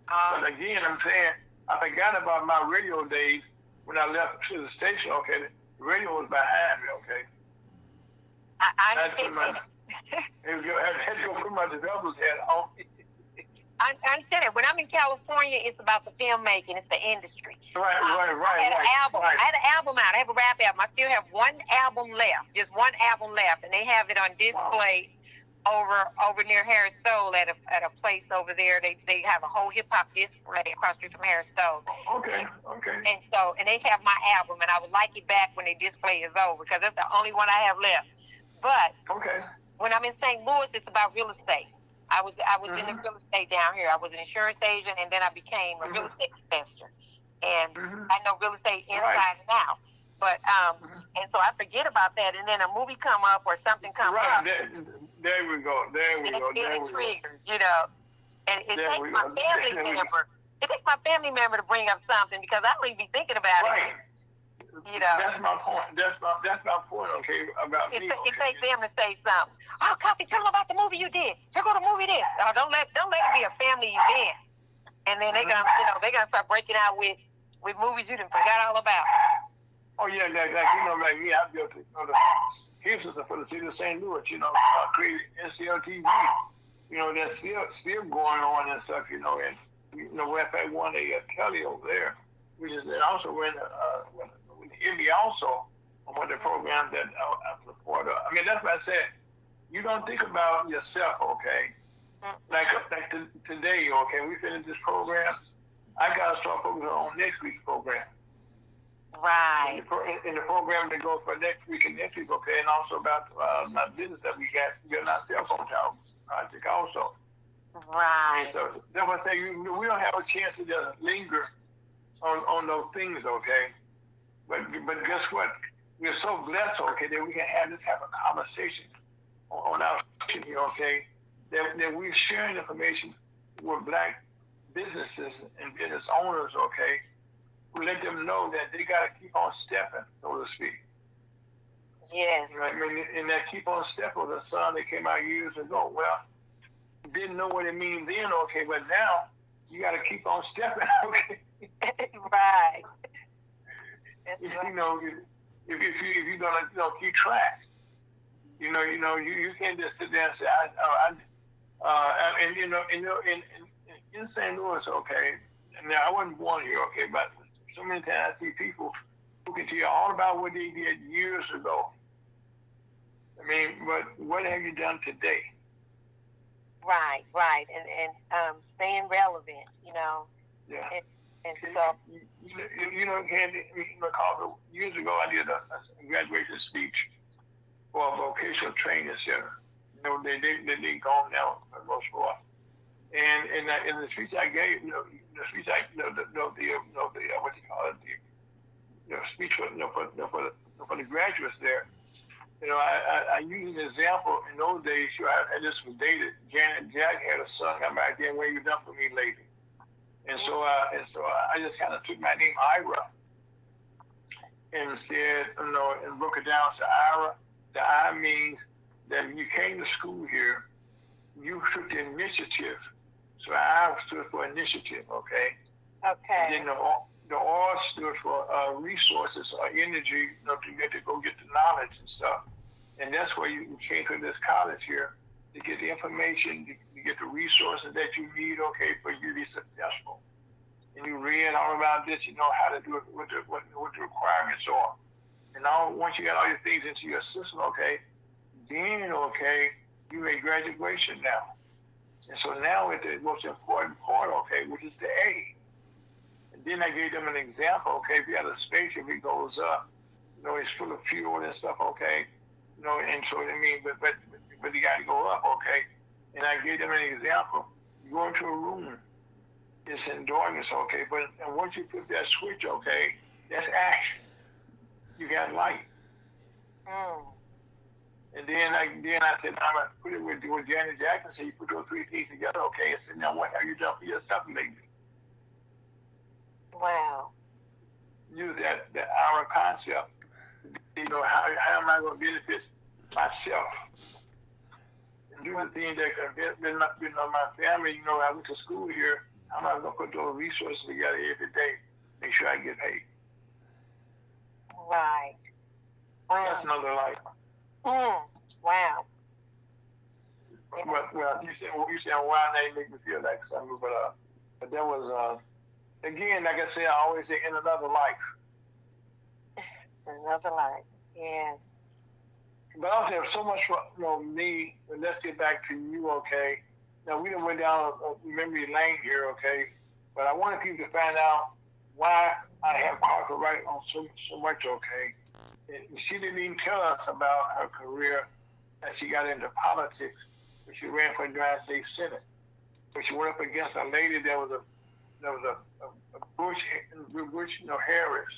But again, I'm saying, I forgot about my radio days when I left the station, okay. The radio was behind me, okay. I understand that. I had to go put my developer's hat on. I understand it. When I'm in California, it's about the filmmaking. It's the industry. Right. I had an album. Right. I had an album out. I have a rap album. I still have one album left, just one album left, and they have it on display over near Harris Stowe at a place over there. They have a whole hip hop display across the street from Harris Stowe. Okay. And they have my album, and I would like it back when the display is over because that's the only one I have left. But when I'm in St. Louis, it's about real estate. I was in the real estate down here. I was an insurance agent, and then I became a real estate investor. and I know real estate inside and out. But and so I forget about that, and then a movie come up or something come up. There we go. It triggers, you know. And it takes my family member. It takes my family member to bring up something because I don't even be thinking about it. You know. That's my point. That's my point. Okay, about me. It takes them to say something. Oh, Coffee, tell them about the movie you did. Here go the movie this. Oh, don't let it be a family event. And then they're gonna start breaking out with movies you done forgot all about. Oh yeah, like me, I built the Houston for the city of St. Louis. You know, created NCLTV. You know, that's still going on and stuff. You know, and we had one Kelly over there, which is also when Indy also on one of the programs that I support. I mean, that's what I said. You don't think about yourself, okay? Like today, okay, we finished this program. I got to start focusing on next week's program. Right. In the program that goes for next week and next week, okay, and also about my business that we got our cell phone tower project also. Right. And so that's what I say. We don't have a chance to just linger on those things, okay? But guess what? We're so blessed, okay, that we can have a conversation on our station here, okay? That we're sharing information with black businesses and business owners, okay? We let them know that they got to keep on stepping, so to speak. Yes. You know what I mean? And that keep on stepping was a song that came out years ago. Well, didn't know what it means then, okay, but now you got to keep on stepping, okay? Right. You know, if you're gonna keep track, you can't just sit there and say in St. Louis, okay. Now I wasn't born here, okay, but so many times I see people who can tell you all about what they did years ago. I mean, but what have you done today? Right, and staying relevant, you know. Yeah. And so, Candy, years ago I did a graduation speech for a vocational training center. You know, they gone now for most part. And in the speech I gave, the speech what you call it, the speech for the graduates there. You know, I use an example. In those days, and this was dated. Janet Jack had a son come back there, "What you done for me lately?" And so I just kind of took my name Ira and said, and broke it down. So Ira, the I means that you came to school here, you took the initiative. So I stood for initiative, okay? Okay. And then the R stood for resources or energy, to go get the knowledge and stuff. And that's where you came to this college here to get the information, to get the resources that you need, okay, for you to be successful. And you read all about this, you know how to do it, what the requirements are. And once you got all your things into your system, okay, then, okay, you make graduation now. And so now it's the most important part, okay, which is the A. And then I gave them an example, okay, if you have a spaceship, it goes up, it's full of fuel and stuff, okay, and so, I mean, but you got to go up, okay. And I gave them an example. You go into a room, it's in darkness, okay, and once you put that switch, okay, that's action. You got light. And then I said, I'm going to put it with Janet Jackson. So you put those three things together, okay? I said, now what have you done for yourself lately? Wow. Use that our concept. How am I going to benefit myself? And do the things that can benefit my family. I went to school here. How am I going to put those resources together every day? Make sure I get paid. Right. Wow. That's another life. Wow. Well, you said why they make me feel like something, but that was again, like I said, I always say in another life. Another life, yes. But I also have so much for me. And let's get back to you, okay? Now we done went down a memory lane here, okay? But I wanted people to find out why I have Parker Wright on so much, okay? And she didn't even tell us about her career that she got into politics when she ran for the United States Senate. But she went up against a lady that was a Bush, Harris.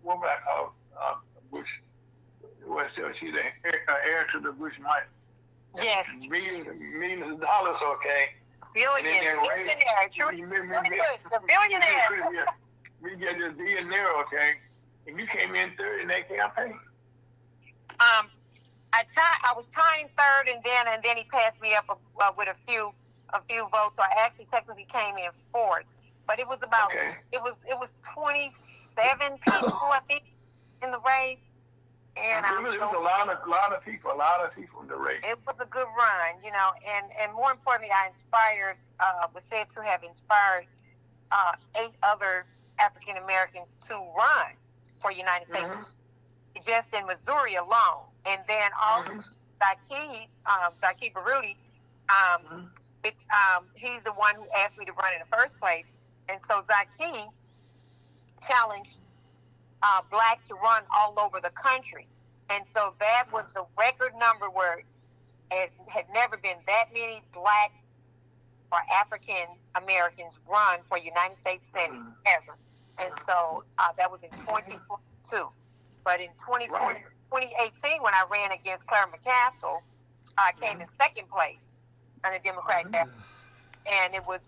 What would I call Bush? She's the heir to the Bush money. Yes. Millions of dollars, okay. Billionaire, the billionaire. We get this billionaire, okay, and you came in third in that campaign. I was tying third, and then he passed me up with a few votes. So I actually technically came in fourth, but it was about it was 27 people I think in the race, and it was a lot of people in the race. It was a good run, and more importantly, I was said to have inspired 8 other African Americans to run for United States, just in Missouri alone. And then also Zaki Baruti, he's the one who asked me to run in the first place. And so Zaki challenged blacks to run all over the country. And so that was the record number where had never been that many black or African Americans run for United States Senate ever. And so that was in 2022. But in 2018, when I ran against Claire McCaskill, I came in second place on the Democratic Party. And it was,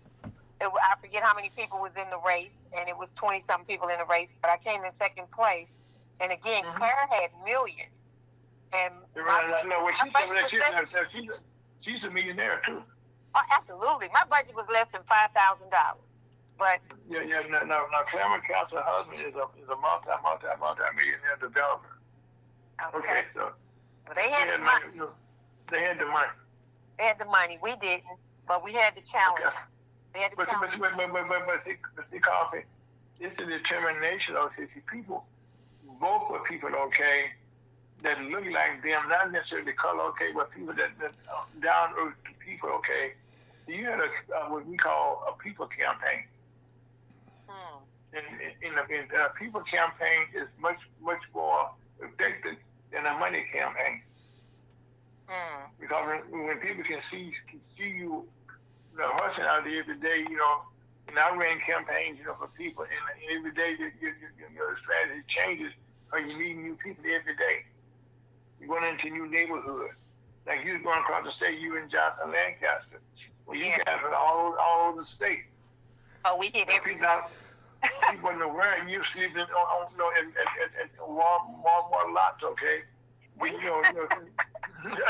I forget how many people was in the race, and it was 20-something people in the race, but I came in second place. And again, Claire had millions. And she's a millionaire too. Oh, absolutely. My budget was less than $5,000. But no. Claire McCaskill's husband is a multi-millionaire developer. Okay, so they had the money. They had the money. They had the money. We didn't, but we had the challenge. Okay. We had the challenge. But see, Coffee, it's the determination of people vote for people, okay, that look like them, not necessarily the color, okay, but people that down earth people, okay. You had what we call a people campaign. And a people campaign is much more effective than a money campaign. Because when people can see you, hustling out there every day, and I ran campaigns, for people, and every day your strategy changes, or you meet new people every day. You're going into new neighborhoods. Like you was going across the state, you in Johnson, Lancaster. Well, you guys are all over the state. Oh, we hit every people in the world, you sleep in Walmart lots, okay? I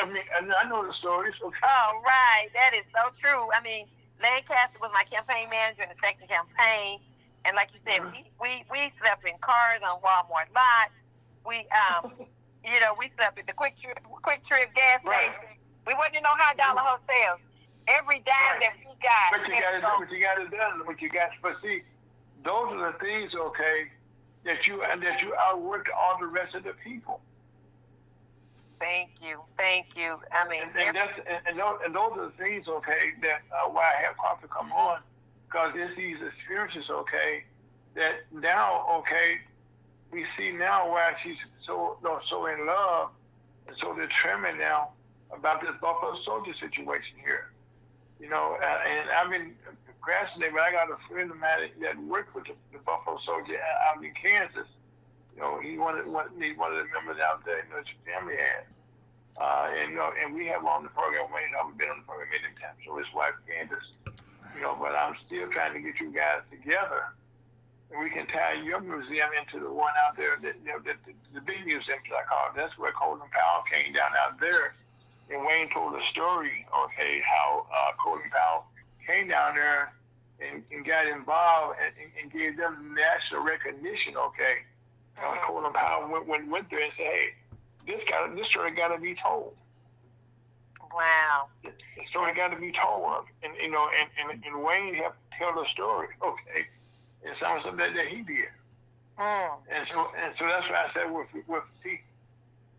mean, I know the stories. Okay? Oh, right. That is so true. I mean, Lancaster was my campaign manager in the second campaign. And like you said, we slept in cars on Walmart lots. We slept at the Quick Trip gas station. We wasn't in no $100 hotels. Every dime that we got. But you got to see, those are the things, okay, that you outworked all the rest of the people. Thank you. I mean, and those are the things, okay, that why I have Coffee come on, because it's these experiences, okay, that now, okay, we see now why she's so in love and so determined now about this Buffalo Soldier situation here. And I've been procrastinating, but I got a friend of mine that worked with the Buffalo Soldier out in Kansas. He's one of the members out there, his family has. And we have on the program, I've been on the program many times, so his wife, Candace, but I'm still trying to get you guys together. And we can tie your museum into the one out there, the big museum, as I call it. That's where Colin Powell came down out there. And Wayne told a story, okay, how Colin Powell came down there and got involved and gave them national recognition, okay. Colin Powell went there and said, hey, this story got to be told. Wow. The story got to be told. And Wayne helped tell the story, okay. And something that he did. And so that's why I said, see,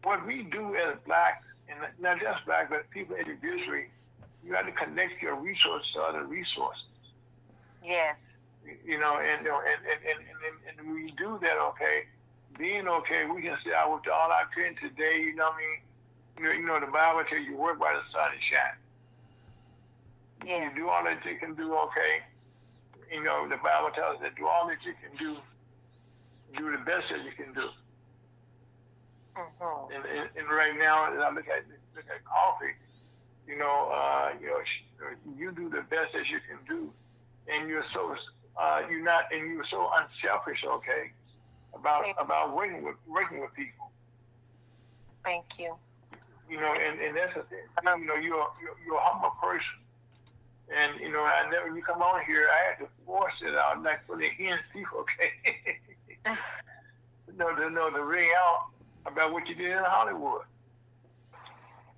what we do as blacks, and not just black, but people individually, you got to connect your resources to other resources. Yes. And when we do that, okay, being okay, we can say, I worked all I could today, the Bible tells you work while the sun is shining. Yes. You do all that you can do, okay? You know, the Bible tells us that do all that you can do the best that you can do. Mm-hmm. And right now, as I look at coffee, you do the best that you can do, and you're so you're so unselfish, okay, about working with people. Thank you. You know, and that's the thing. You know, you're a humble person, and you know, when you come on here, I had to force it out, like for the hen's teeth, okay. To ring out about what you did in Hollywood.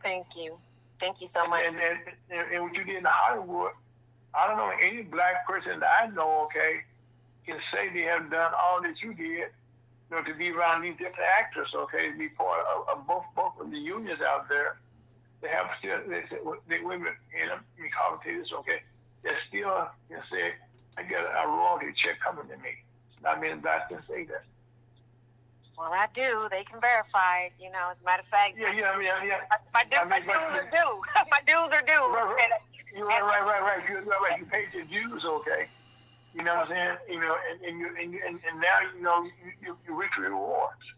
Thank you. Thank you so much. And what you did in Hollywood, I don't know any black person that I know, okay, can say they have done all that you did, to be around these different actors, okay, to be part of both of the unions out there. They have still, they women, commentators, okay, that still can say, I get a royalty check coming to me. Not many blacks can say that. Well, I do. They can verify it. You know, as a matter of fact. Yeah. My dues are due. My dues are due. Right. You're right. You paid your dues, okay. You know what I'm saying? You know, and now you reap the rewards.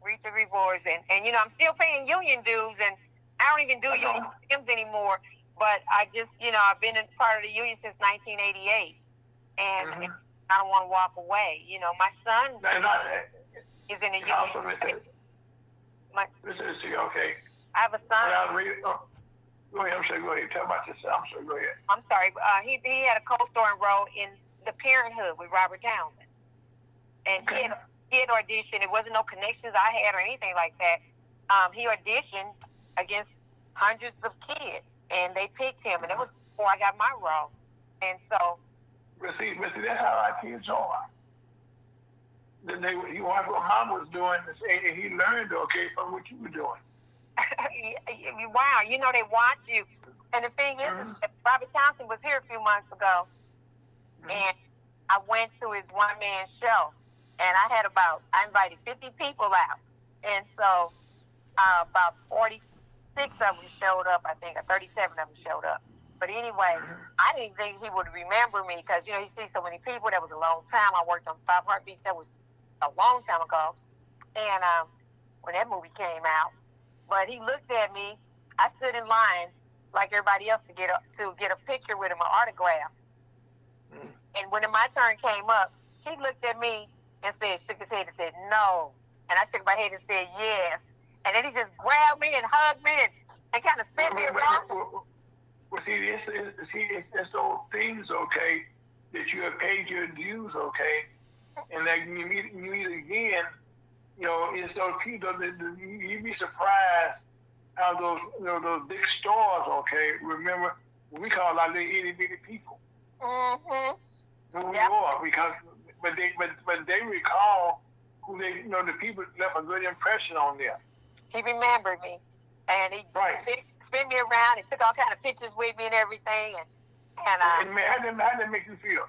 Reap the rewards, and you know, I'm still paying union dues, and I don't even do union gyms anymore. But I just, I've been in part of the union since 1988, and I don't want to walk away. You know, my son. Is in a union. Okay. I have a son. Go ahead. I'm sorry. Go ahead. Tell about yourself. I'm sorry. Go ahead. I'm sorry. He had a co-starring role in The Parenthood with Robert Townsend, and he had auditioned. It wasn't no connections I had or anything like that. He auditioned against hundreds of kids, and they picked him, and it was before I got my role. And so. But see, that's how our kids are. He watched what Mom was doing, and he learned, okay, from what you were doing. Wow, they watch you. And the thing is, Robert Townsend was here a few months ago, and I went to his one-man show, and I invited 50 people out. And so about 46 of them showed up, I think, or 37 of them showed up. But anyway, I didn't think he would remember me because, he sees so many people. That was a long time. I worked on 5 Heartbeats. That was a long time ago, and when that movie came out, but he looked at me. I stood in line like everybody else to get a picture with him, an autograph. And when my turn came up, he looked at me and shook his head and said no, and I shook my head and said yes, and then he just grabbed me and hugged me and kind of spin me around. Well, see, it's those things, okay, that you have paid your dues, okay. And that you meet again, it's those people that you'd be surprised how those big stars, okay, remember we call our little itty bitty people. Who we are, because but they recall who they the people left a good impression on them. He remembered me, and he spin me around and took all kind of pictures with me and everything, and how did that make you feel?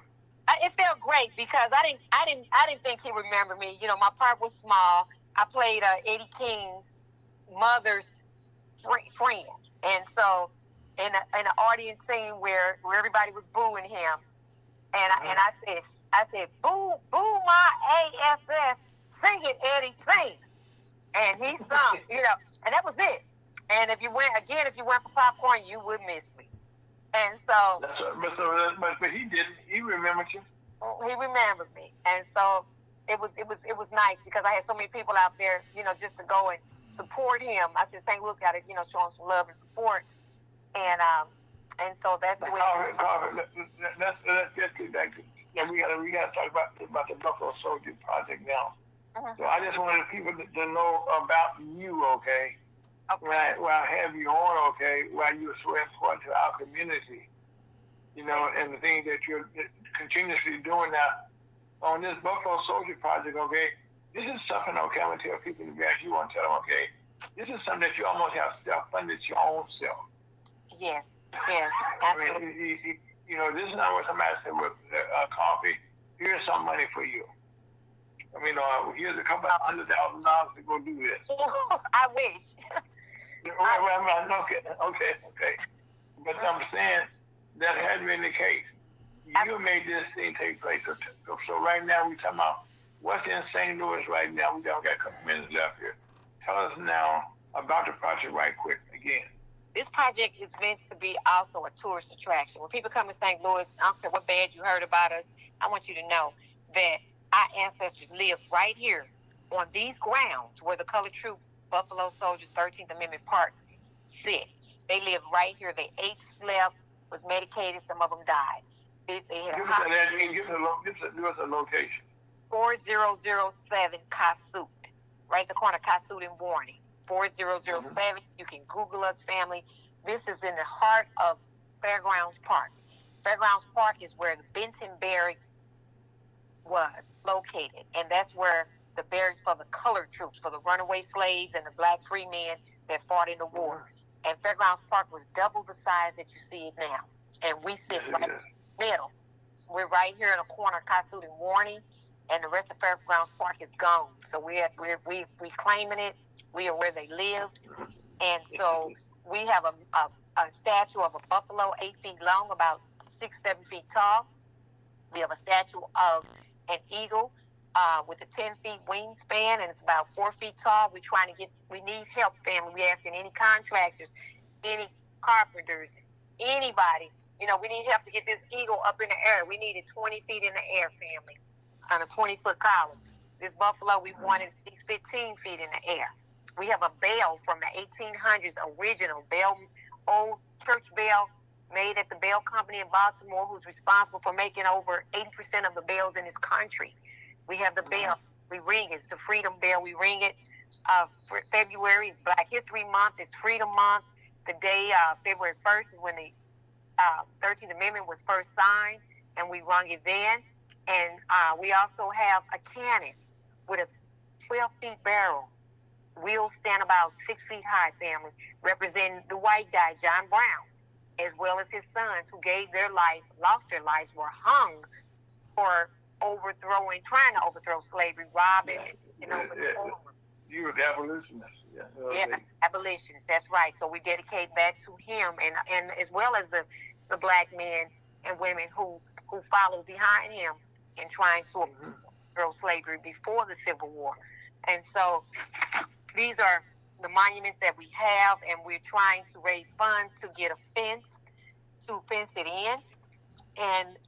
It felt great because I didn't think he remembered me. My part was small. I played Eddie King's mother's friend, and so in an audience scene where everybody was booing him, and I said boo my ass, sing it Eddie, sing, and he sung, and that was it. And if you went for popcorn, you would miss me. And so, but he didn't. He remembered you. He remembered me, and so it was nice because I had so many people out there, just to go and support him. I said St. Louis got to, show him some love and support, and so that's the way. Let's get to that. Yeah, we got to talk about the Buffalo Soldier Project now. So I just wanted people to know about you, okay? While I have you on, okay, while you're so important to our community, and the things that you're continuously doing now on this Buffalo Soldier Project, okay, this is something, okay, I'm going to tell people, as you want to tell them, okay, this is something that you almost have self-funded your own self. Yes, absolutely. I mean, this is not what somebody said with coffee, here's some money for you. I mean, here's a couple of $100,000 to go do this. I wish. Okay. But I'm saying, that hadn't been the case. You made this thing take place. So right now we talking about what's in St. Louis right now. We don't got a couple minutes left here. Tell us now about the project right quick again. This project is meant to be also a tourist attraction. When people come to St. Louis, I don't care what bad you heard about us, I want you to know that our ancestors lived right here on these grounds where the Colored Troop Buffalo Soldiers 13th Amendment Park sit. They lived right here. They ate, slept, was medicated. Some of them died. They had give us a location. 4007 Cassup, right at the corner of Cassup and Warning. 4007. You can Google us, family. This is in the heart of Fairgrounds Park. Fairgrounds Park is where the Benton Barracks was located, and that's where the barracks for the colored troops, for the runaway slaves and the black free men that fought in the war. And Fairgrounds Park was double the size that you see it now. And we sit right in the middle. We're right here in the corner of Cassup and Warning, and the rest of Fairgrounds Park is gone. So we claiming it. We are where they lived. And so we have a statue of a buffalo 8 feet long, about 6-7 feet tall. We have a statue of an eagle with a 10 feet wingspan, and it's about 4 feet tall. We need help, family. We're asking any contractors, any carpenters, anybody. We need help to get this eagle up in the air. We need it 20 feet in the air, family, on a 20-foot column. This buffalo, we wanted at least 15 feet in the air. We have a bell from the 1800s, original bell, old church bell made at the Bell Company in Baltimore, who's responsible for making over 80% of the bells in this country. We have the bell. We ring it. It's the Freedom Bell. We ring it. For February is Black History Month. It's Freedom Month. The day, February 1st, is when the 13th Amendment was first signed, and we rung it then. And we also have a cannon with a 12-feet barrel. Wheels stand about 6 feet high, family, representing the white guy, John Brown, as well as his sons who lost their lives, were hung for trying to overthrow slavery, robbing, overthrowing. You were the abolitionist. Yeah, abolitionists, that's right. So we dedicate that to him, and as well as the black men and women who followed behind him in trying to overthrow slavery before the Civil War. And so these are the monuments that we have, and we're trying to raise funds to get a fence, to fence it in. And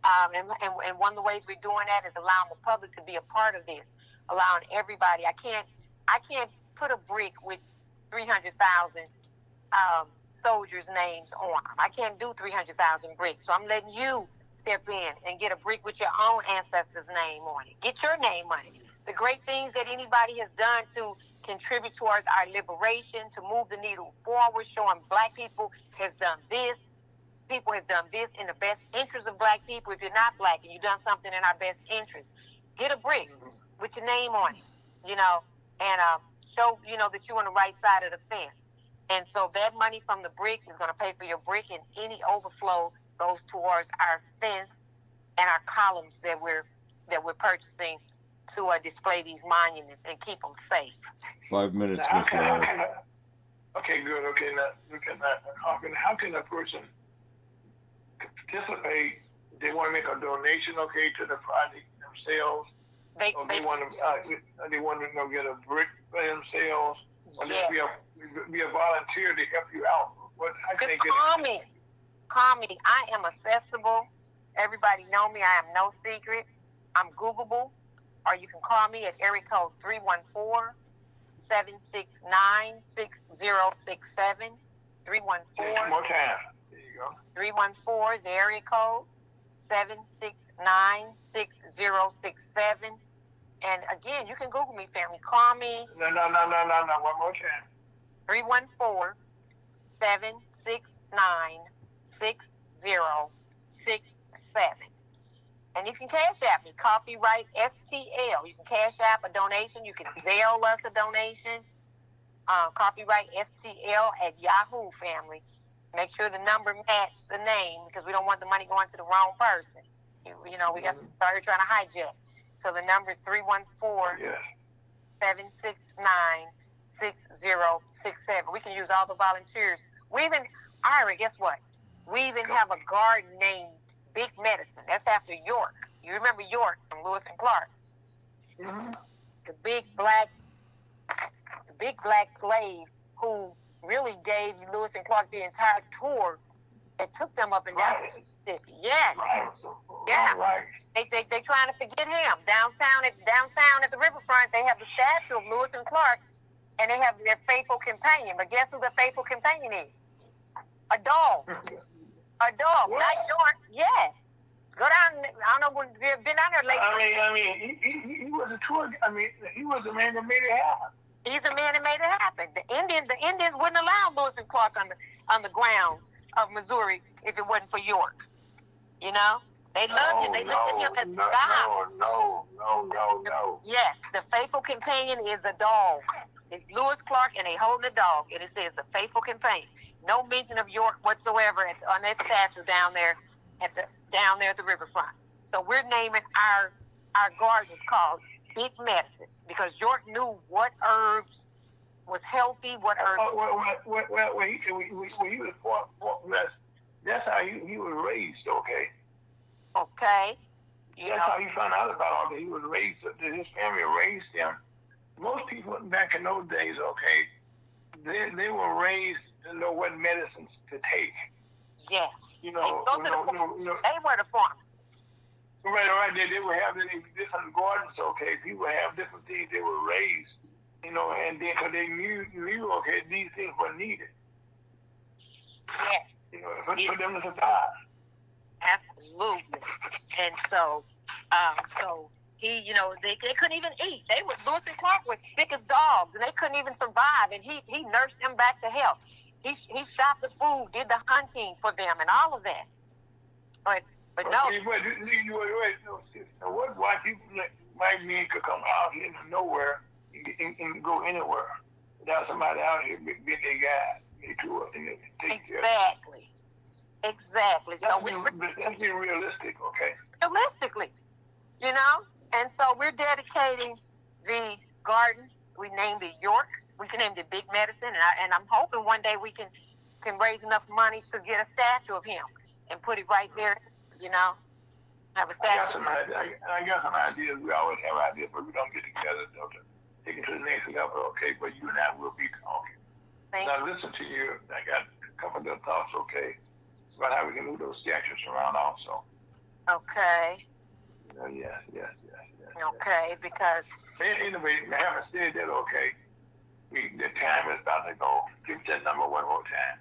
one of the ways we're doing that is allowing the public to be a part of this, allowing everybody. I can't put a brick with 300,000 soldiers' names on them. I can't do 300,000 bricks. So I'm letting you step in and get a brick with your own ancestors' name on it. Get your name on it. The great things that anybody has done to contribute towards our liberation, to move the needle forward, showing black people has done this. People has done this in the best interest of black people. If you're not black and you've done something in our best interest, get a brick with your name on it, and show, that you're on the right side of the fence. And so that money from the brick is going to pay for your brick, and any overflow goes towards our fence and our columns that we're purchasing to display these monuments and keep them safe. 5 minutes, Mr. Larry. Okay, good. Okay, how can a person participate? They want to make a donation, to the project themselves. They want to get a brick for themselves. Or just be a volunteer to help you out. How can they get it? Call me. I am accessible. Everybody know me. I am no secret. I'm Googleable. Or you can call me at area code 314-769-6067. 314. One more time. There you go. 314 is the area code. 769-6067. And again, you can Google me, family. Call me. No. One more time. 314-769-6067. And you can cash app me, Coffee Wright STL. You can cash app a donation. You can Zelle us a donation. Coffee Wright STL at Yahoo, family. Make sure the number match the name, because we don't want the money going to the wrong person. We got started trying to hijack. So the number is 314-769-6067. We can use all the volunteers. Ira, guess what? We even have a garden named Big Medicine. That's after York. You remember York from Lewis and Clark? Mm-hmm. The big black slave who really gave Lewis and Clark the entire tour that took them up and down Mississippi. Yes. Right. Yeah. Right. They trying to forget him. Downtown at the riverfront, they have the statue of Lewis and Clark, and they have their faithful companion. But guess who the faithful companion is? A dog. A dog. What? Not York. Yes. Go down. I don't know when you've been down there lately. I mean, he was a tour. I mean, he was the man that made it happen. He's the man that made it happen. The Indians wouldn't allow Lewis and Clark on the grounds of Missouri if it wasn't for York. You know, they loved him. They looked at him as God. No. Yes, the faithful companion is a dog. It's Lewis Clark, and they holding a dog, and it says the faithful companion. No mention of York whatsoever on that statue down there at the riverfront. So we're naming our gardens called Big Medicine because York knew what herbs was healthy, what herbs. Well, he was Fort West. That's how he was raised. Okay. Okay. That's how he found out about all that. He was raised. That his family raised him. Most people back in those days, okay, they were raised to know what medicines to take. Yes. You know, they were the farmers. Right. They would have different gardens, okay. People would have different things they were raised, you know, and then because they knew, okay, these things were needed. Yes. You know, for them to survive. Absolutely. And so he, you know, they couldn't even eat. Lewis and Clark was sick as dogs, and they couldn't even survive. And he nursed them back to health. He shopped the food, did the hunting for them, and all of that. But no. Why people like me could come out here to nowhere and go anywhere without somebody out here being their guide, their tour, and take care of them. Exactly. So let's be realistic, okay? Realistically, you know. And so we're dedicating the garden. We named it York. We can name it Big Medicine, and I'm hoping one day we can raise enough money to get a statue of him and put it right there. You know, have a statue. I got some ideas. We always have ideas, but we don't get together to take it to the next level, okay? But you and I will be talking. Now listen to you. I got a couple of thoughts, okay, about how we can move those statues around also. Okay. Yes. Okay, because. Anyway, having said that, okay, the time is about to go. Give that number one more time.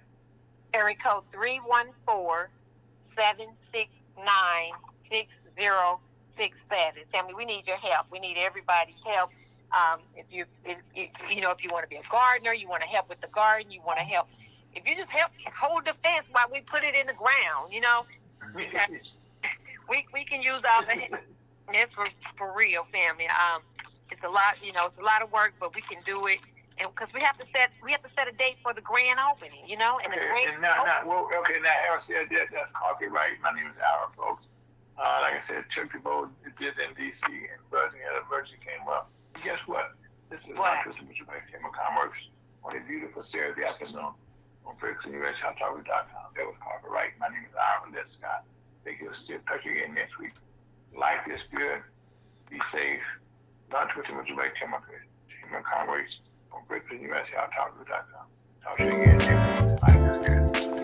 Area code 314-769-6067. Family, we need your help. We need everybody's help. If you want to be a gardener, you want to help with the garden, you want to help. If you just help hold the fence while we put it in the ground, you know, we can use all the. It's for real, family. It's a lot, you know, it's a lot of work, but we can do it, and because we have to set a date for the grand opening, you know, and the grand. Now, Aaron said that's copyright. My name is Aaron, folks. Like I said, two people did in D.C. and Birmingham Emergency came up. And guess what? This is my Christmas Chamber of Commerce on a beautiful Saturday afternoon on FergusonUSHotTalk.com. That was copyright. My name is Aaron. That's Scott. Thank you. Still touch again next week. Life is good. Be safe. Not too much about Chamber of Commerce on FergusonUSHotTalk.com. Talk to you again next week. Life is good.